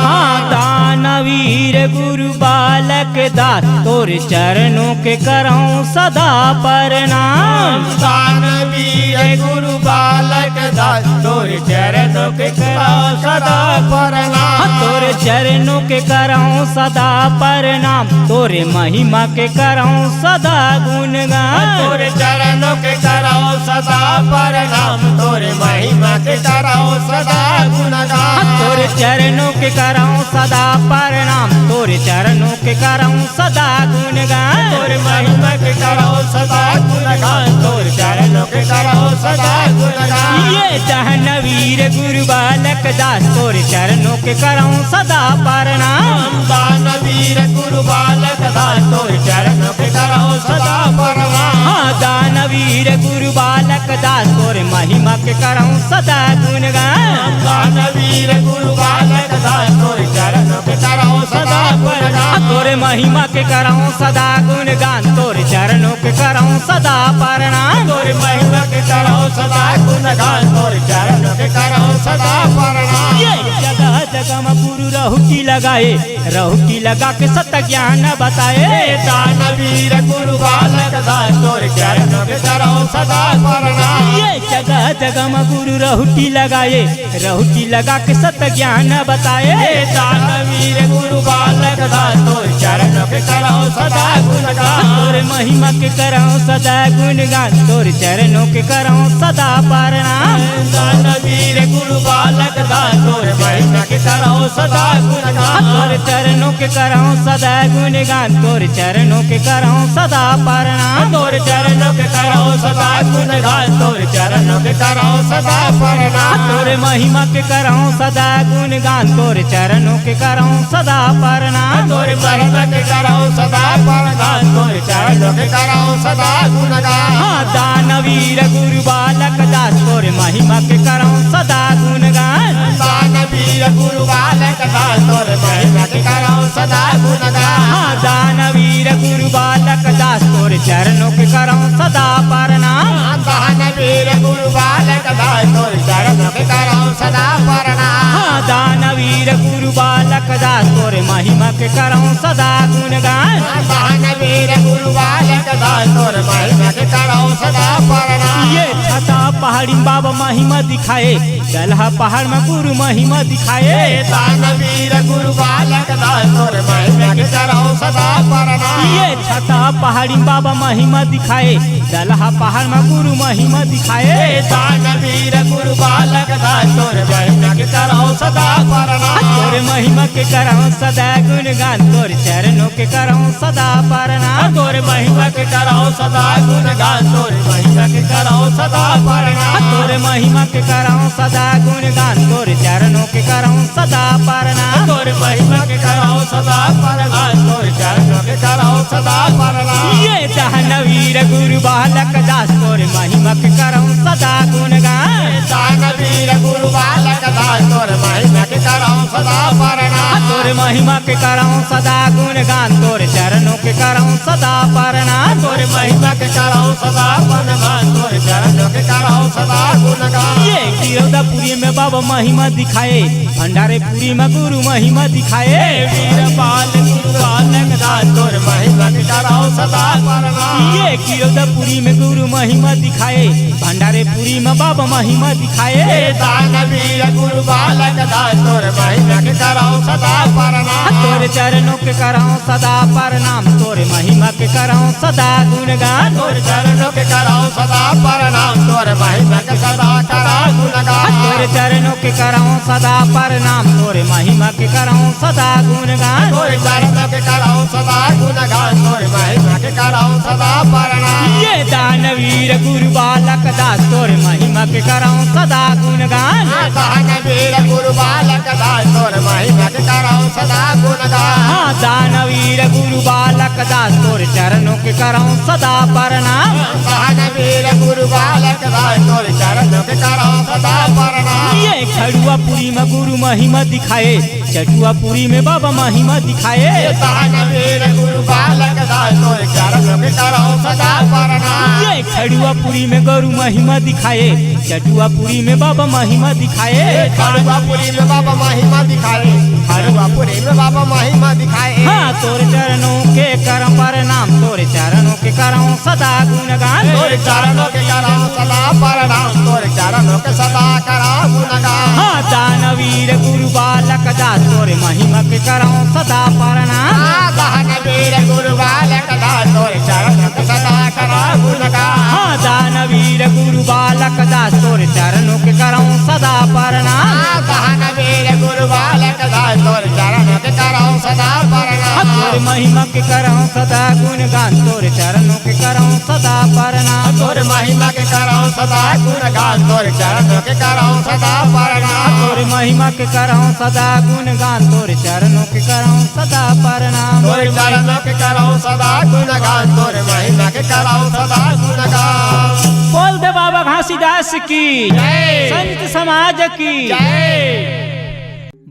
हाँ दानवीर गुरु बालक दास तोरे चरणों के करो सदा प्रणाम दानवीर गुरु बालक दास तोरे चरणों के करो सदा प्रणाम तोरे चरणों के करो सदा प्रणाम तोरे महिमा के करो सदा गुणगान तोरे चरणों के करो सदा प्रणाम तोरे महिमा के करो सदा गुणगान तोरे चरणों के करो सदा प्रणाम तोरे चरणों के करो सदा गुणगान तोरे महिमा के करो सदा गुणगान तोरे चरणों के करो सदा गुणगान ये दानवीर गुरु बालक दास तोरे चरणों के करो सदा प्रणाम दानवीर गुरु बालक दास तोरे चरणों के करो सदा प्रणाम हाँ दानवीर गुरु बालक दास तोरे महिमा के करो सदा गुणगान दानवीर गुरु बालक दास तोरे चरणों के करो सदा प्रणाम तोरे महिमा के करो सदा गुणगान तोरे चरणों के करो सदा प्रणाम तोरे महिमा के करो सदा गुणगान तोरे चरणों के करो सदा प्रणाम ये जगह जगह में गुरु रहुटी लगा के सत ज्ञान बताए दानवीर गुरु बालक दास तोरे चरणों के करो सदा प्रणाम ये जगह जगह में गुरु रहुटी लगा के सत ज्ञान बताए दानवीर गुरु बालक दास तोरे चरणों के करो सदा गुणगान तोरे महिमा के करो सदा गुणगान तोरे चरणों के करो सदा प्रणाम दानवीर गुरु बालक दास तोरे महिमा के करो सदा गुणगान तोरे तोरे चरणों के करऊं सदा गुणगान, तोरे चरणों के करऊं सदा प्रणाम, तोरे चरणों के करो सदा गुणगान, तोरे चरणों के करो सदा प्रणाम, तोरे महिमा के करऊं सदा गुणगान, तोरे चरणों के करऊं सदा प्रणाम, तोरे महिमा के करो सदा प्रणाम, तोरे चरणों के करो सदा गुणगान। हाँ दानवीर गुरु बालक दास, तोरे महिमा के करऊं सदा गुणगान, दानवीर गुरु बालक दास, तोरे महिमा के करो सदा गुणगान। हाँ दानवीर गुरु बालक दास, तोरे चरणों के करऊं सदा प्रणाम, दानवीर गुरु बालक दास, तोरे चरणों के करो सदा प्रणाम। हाँ दानवीर गुरु बालक दास, तोरे महिमा के करऊं सदा गुणगान, दानवीर गुरु बालक दास, तोरे महिमा के करो सदा प्रणाम। ये छता पहाड़ी बाबा महिमा दिखाए, गलहा पहाड़ में गुरु महिमा दिखाए, दानवीर गुरु बालक दास, तोरे महिमा के करो सदा प्रणाम। ये छता पहाड़ी बाबा महिमा दिखाए, गलहा पहाड़ में गुरु महिमा दिखाए, दानवीर गुरु बालक दास, तोरे महिमा के करो सदा प्रणाम। तोरे महिमा के करऊं सदा गुणगान, तोरे चरणों के करऊं सदा प्रणाम, तोरे महिमा के करो सदा गुणगान, तोरे महिमा के करो सदा प्रणाम। तोरे महिमा के करऊं सदा गुणगान, तोरे चरणों के करऊं सदा प्रणाम, तोरे महिमा के करो सदा प्रणाम, तोरे चरणों के करो सदा प्रणाम। ये दानवीर गुरु बालक दास, तोरे महिमा के करऊं सदा गुणगान, दानवीर गुरु बालक दास, तोरे महिमा के करो सदा प्रणाम। तोरे महिमा के करऊं सदा गुणगान, तोरे चरणों के करऊं सदा प्रणाम, तोरे महिमा के करो सदा प्रणाम, तोरे चरणों के करो सदा गुणगान। ये गिरौदापुरी में बाबा महिमा दिखाए, भंडारेपुरी में गुरु महिमा दिखाए, वीर बाल गुरु बालक दास, तोरे महिमा के करो सदा प्रणाम। ये गिरौदापुरी में गुरु महिमा दिखाए, भंडारेपुरी में बाबा महिमा दिखाए, दानवीर गुरु बालक दास, तोरे महिमा के करो सदा प्रणाम। तोरे चरणों के करऊं सदा प्रणाम, तोरे महिमा के करऊं सदा गुणगान, तोरे चरणों के करो सदा प्रणाम, तोरे महिमा के सदा करो गुणगान। तोरे चरणों के करऊं सदा प्रणाम, तोरे महिमा के करऊं सदा गुणगान, तोरे चरणों के करो सदा गुणगान, तोरे महिमा के करो सदा प्रणाम। ये दानवीर गुरु बालक दास, तोरे महिमा के करऊं सदा गुणगान, दानवीर गुरु बालक दास, तोरे महिमा के करो सदा गुणगान। हाँ दानवीर गुरु बालक दास, तोरे चरणों के करऊं सदा प्रणाम, दानवीर गुरु बालक दास, तोरे चरणों के करो सदा प्रणाम। ये खड़ुआपुरी में गुरु महिमा दिखाए, चटुआपुरी में बाबा महिमा दिखाए, दानवीर गुरु बालक दास, तोरे चरणों के करो सदा प्रणाम। ये खड़ुआपुरी में गुरु महिमा दिखाए, चटुआपुरी में बाबा महिमा दिखाए, खड़ुआपुरी में बाबा महिमा दिखाए, खड़ुआपुरी में बाबा महिमा दिखाए। हाँ तोरे चरणों के करम प्रणाम, तोरे चरणों के करऊं सदा गुणगान, तोरे चरणों के करो सदा प्रणाम, तोरे चरणों के सदा करो गुणगान। हाँ दानवीर गुरु बालक दास, तोरे महिमा के करऊं सदा प्रणाम, दानवीर गुरु बालक दास, तोरे चरणों के सदा करो गुणगान। हाँ दानवीर गुरु बालक दास, तोरे चरणों के करऊं सदा प्रणाम, दानवीर गुरु बालक दास, तोरे चरणों के करो सदा प्रणाम। तोरे महिमा के करऊं सदा गुणगान, तोरे चरणों के करऊं सदा प्रणाम, तोरे महिमा के करो सदा गुणगान, तोरे चरणों के करो सदा प्रणाम। तोरे महिमा के करऊं सदा गुणगान, तोरे चरणों के करऊं सदा प्रणाम, तोरे चरणों के करो सदा गुणगान, तोरे महिमा के करो सदा गुणगान। बोल दे बाबा घासीदास की जय। संत समाज की जय।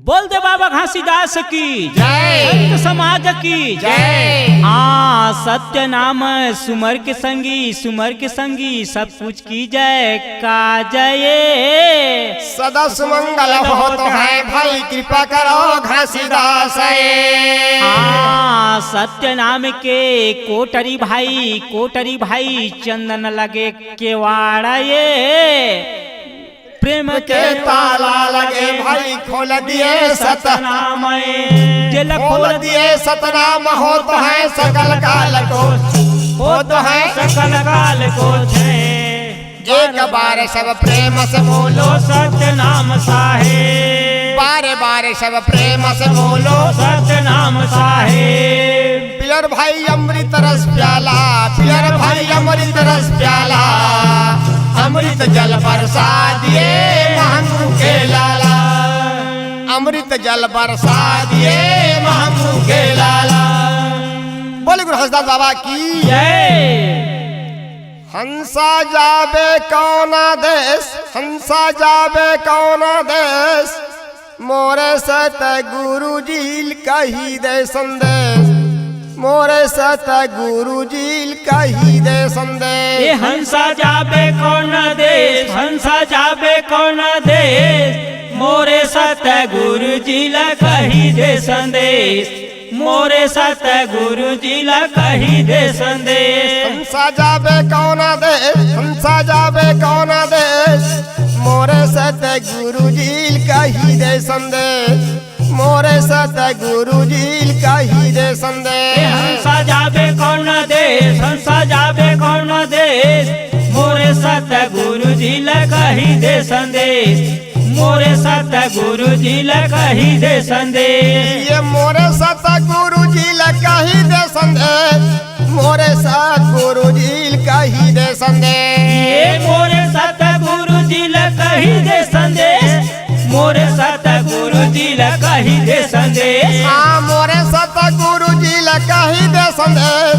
बोल दे बाबा घासीदास की जय। संत समाज की जय। हाँ सत्य नाम सुमर के संगी, सुमर के संगी सब कुछ की जय का जय। सदा सुमंगल हो तो है भाई, कृपा करो घासीदास। हाँ सत्य नाम के कोटरी भाई चंदन लगे केवाड़ा ये, प्रेम के ताला लगे भाई, खोल दिए सतनाम, खोल दिए सतनाम। हो तो है सकल काल को, हो तो है सकल काल को छे, एक बार सब प्रेम से बोलो सत्य नाम साहे। बारे बारे सब प्रेम से बोलो सत्य नाम साहेब। पियर भाई अमृत रस प्याला, पियर भाई अमृत रस प्याला, अमृत जल बरसा दिए महंगू के लाला, अमृत जल बरसा दिए महंगू के लाला। बोले गुरु हंसदास बाबा की जय। हंसा जाबे कौना देश, हंसा जाबे कौना देश, मोरे सत गुरु जी कही दे संदेश, मोरे सत गुरु जी कही दे संदेश। ये हंसा जाबे कौन देश, हंसा जाबे कौन देश, मोरे सत गुरु जी ला कही दे संदेश, मोरे सत गुरु जी ला कही दे संदेश। हंसा जाबे कौना देश, हंसा जाबे कौना देश, मोरे सत गुरु जी कही दे संदेश, मोरे सत गुरु जी कही दे संदेश। हंसा जाबे कौन देश, हंसा जाबे कौन देश, मोरे सत गुरु जी ला कही दे संदेश, मोरे सत गुरु जी ला कही दे संदेश। ये मोरे सत गुरु जी कही दे संदेश, मोरे सत गुरु जी कही दे संदेश। ये मोरे सत गुरु जी ला कही दे संदेश, मोरे सत गुरु जी ला कही दे संदेश। हाँ मोरे सत गुरु जी कही दे संदेश,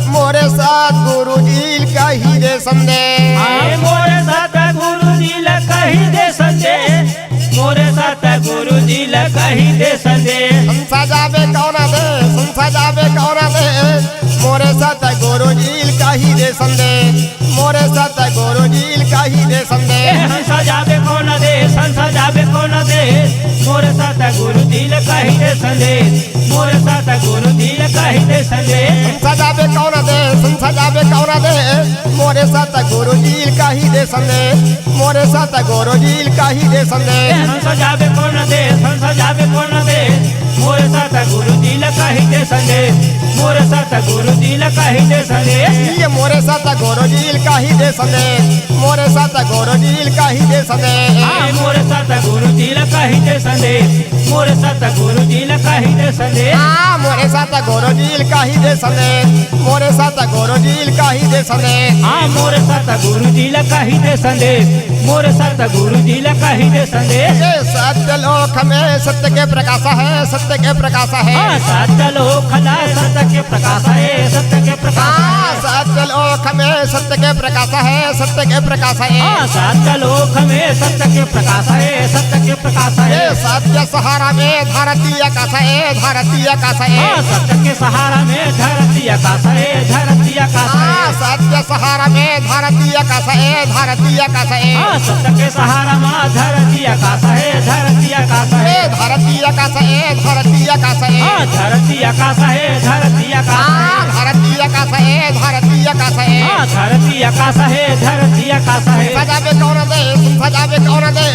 मोरे सत गुरु जी कही दे संदेश। हाँ मोरे सत गुरु जी ला कही दे संदेश, मोरे सत गुरु जी ला कही दे संदेश। हंसा जाबे कौना देश, हंसा जाबे कौना देश, मोरे सत गुरु जी कही दे संदेश, मोरे सत गुरु जी कही दे संदेश। हंसा जाबे कौन देश, हंसा जाबे कौन देश, मोरे सत गुरु जी ला कही दे संदेश, मोरे सत गुरु जी ला कही दे संदेश। हंसा जाबे कौना देश, हंसा जाबे कौना देश, मोरे सत गुरु जी कही दे संदेश, मोरे सत गुरु जी कही दे संदेश। हंसा जाबे कौन देश, हंसा जाबे कौन देश, मोरे सत गुरु जी ला कही दे संदेश, मोरे सत गुरु जी ला कही दे संदेश। ये मोरे सत गुरु जी कही दे संदेश, मोरे सत गुरु जी कही दे संदेश। हाँ मोरे सत गुरु जी ला कही दे संदेश, मोरे सत गुरु जी ला कही दे संदेश। हाँ मोरे सत गुरु जी कही दे संदेश, मोरे सत गुरु जी कही दे संदेश। हाँ मोरे सत गुरु जी ला कही दे संदेश, मोरे सत गुरु जी ला कही दे संदेश। ये सत्य लोक में सत्य के प्रकाश है, सत्य के प्रकाश है। हाँ सत्य लोक ला सत्य के प्रकाश है, सत्य के प्रकाश हाँ है। सत्य लोक में सत्य के प्रकाश है, सत्य के प्रकाश है। हाँ सत्य लोक में सत्य के प्रकाश है, सत्य के प्रकाश है। ये सत्य सहारा में धरती आकाश है, धरती आकाश है। हाँ सत्य के सहारा में धरती आकाश है, धरती आकाश हाँ है। सत्य सहारा में धरती आकाश है, धरती आकाश है। हाँ सत्य के सहारा में धरती आकाश है, धरती आकाश है। ये धरती आकाश है, धरती आकाश है। हाँ धरती आकाश है, धरती आकाश हाँ है। धरती आकाश है, धरती आकाश है। हाँ धरती आकाश है, धरती आकाश है। सजाबे कौन दे, सजाबे कौन दे,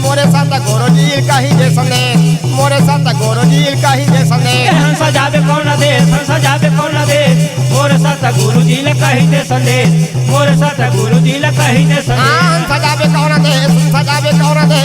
मोरे सत गुरु जी कही दे संदेश, मोरे सत गुरु जी कही दे संदेश। हंसा जाबे कौन देश, हंसा जाबे कौन देश, मोरे सत गुरु जी ला कही दे संदेश, मोरे सत गुरु जी ला कही दे संदेश। हाँ सजाबे कौन दे, सजाबे कौन दे,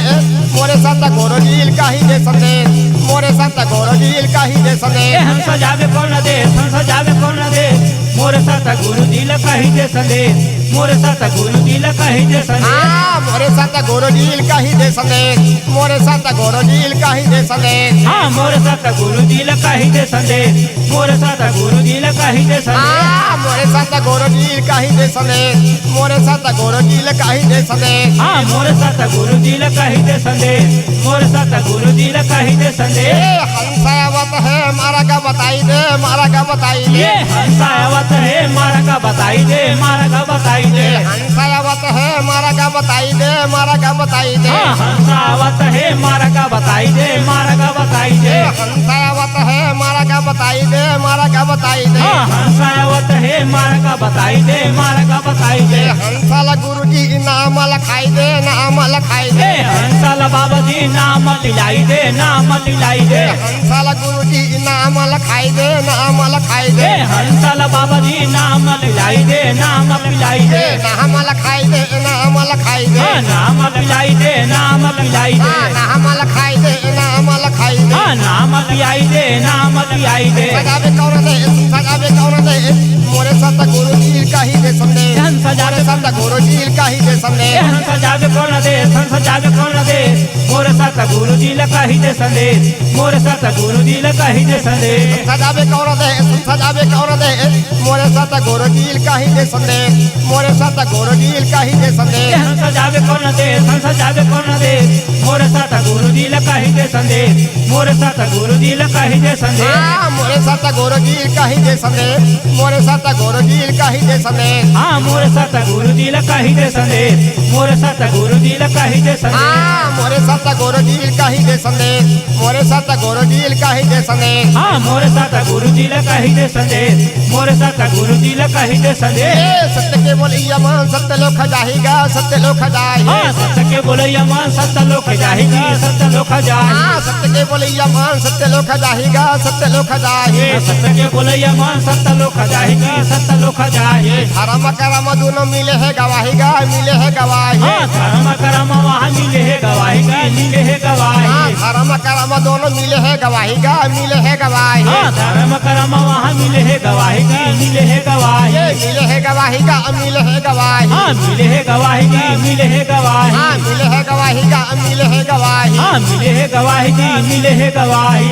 मोरे सत गुरु जी कही दे संदेश, मोरे सत गुरु जी कही दे संदेश। हंसा जाबे कौन देश, हंसा जाबे कौन देश, मोरे सत गुरु जी ला कही दे संदेश, मोरे सत गुरु जी ला कही दे संदेश। हाँ मोरे सत गुरु जी कही दे संदेश, मोरे सत गुरु जी कही दे संदेश। हाँ मोरे सत गुरु जी ला कही दे संदेश, मोरे सत गुरु जी ला कही दे संदेश। हाँ मोरे सत गुरु जी कही दे संदेश, मोरे सत गुरु जी कही दे संदेश। हाँ मोरे सत गुरु जी ला कही दे संदेश, मोरे सत गुरु जी ला कही दे संदेश। हंसावत है मारा का बताई दे, मारा का बताई दे। ये हंसावत है मारा का बताई दे, मारा का बताई दे। हंसावत है मारा का बताई दे, मारा का बताई दे। हाँ हंसावत है मारा का बताई दे, मारा का बताई दे। हंसावत है मारा का बताई दे, मारा का बताई दे। हाँ हंसावत है मारा का बताई दे, मारा का बताई दे। हंसाला गुरु जी नाम लखाई दे नाम लखाई दे हंसल बाबा जी नाम लिलाई दे नाम लिलाई दे हंसल गुरु जी नाम लखाई दे नाम लखाई दे हंसल बाबा जी नाम लिलाई दे नाम लिलाई दे नाम लखाई दे नाम लखाई दे नाम लिलाई दे नाम लिलाई दे नाम लखाई दे नाम लखाई दे नाम लियाई दे नाम लियाई दे सजावे कौन दे मोरे सत गुरु जी का ही दे संदेश मोरे सत गुरु जी का ही दे संदेश सजावे कौन दे सजावे कौन दे मोरे सत गुरु जी का ही दे संदेश मोरे सत गुरु जी का ही दे संदेश सजावे कौन दे मोरे सत गुरु जी का ही दे संदेश मोरे सत गुरु जी का ही दे संदेश सजावे कौन दे सजावे कौन दे मोरे सत गुरु जी का ही दे संदेश मोरे सत गुरु जी का ही दे संदेश मोरे सत गुरु जी का ही दे संदेश मोरे सत गुरु जी का ही दे संदेश मोरे सत गुरु जी का ही दे संदेश मोरे सत गुरु जी का ही दे संदेश मोरे सत गुरु जी का ही दे संदेश मोरे सत गुरु जी का ही दे संदेश मोरे सत गुरु जी का ही दे संदेश मोरे सत गुरु जी का ही दे संदेश सत्य के बोलिया मान सत्य लोक जाएगा सत्य लोक जाए सत्य के बोलिया मान सत्य लोक जाएगी सत्य लोक जाए सत्य के बोलिया मान सत्य लोक जाएगा सत्य लोक जाए सत्य के बोलिया मान सत्य लोक जाएगी सत्य लोक जाए धर्म कर्म दोनों मिले है गवाही गा मिले है गवाही धर्म कर्म वहाँ मिले है गवाही गा मिले है गवाही धर्म कर्म दोनों मिले है गवाही गा मिले है गवाही धर्म कर्म वहाँ मिले है गवाही गा मिले है गवाही मिले है गवाही गा मिले है गवाही मिले है गवाही गा मिले है गवाही मिले है गवाही गा मिले है गवाही मिले है गवाही गा मिले है गवाही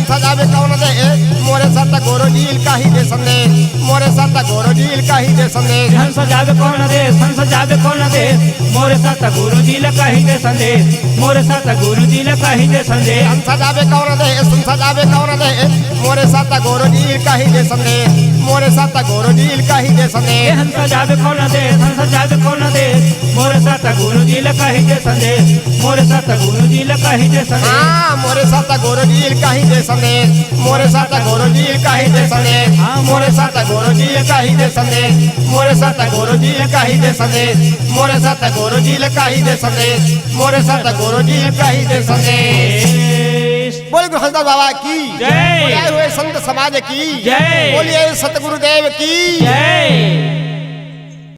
सजावे कौन दे मोरे सत गुरु जी का ही दे संदेश मोरे सत गुरु जी का ही दे संदेश सजावे कौन दे सजावे कौन दे मोरे सत गुरु जी का ही दे संदेश मोरे सत गुरु जी का ही दे संदेश सजावे कौन दे मोरे सत गुरु जी का ही दे संदेश मोरे सत गुरु जी का ही दे संदेश सजावे कौन दे सजावे कौन दे मोरे सत गुरु जी का ही दे संदेश मोरे सत गुरु जी का ही दे संदेश मोरे सत गुरु जी का ही दे संदेश मोरे सत गुरु जी का ही दे संदेश मोरे सत गुरु जी का ही दे संदेश मोरे सत गुरु जी का ही दे संदेश मोरे सत गुरु जी का ही दे संदेश मोरे सत गुरु जी का ही दे संदेश बोले गुरु हंसदास बाबा की जय बोले हुए संत समाज की जय बोलिए सतगुरुदेव की जय।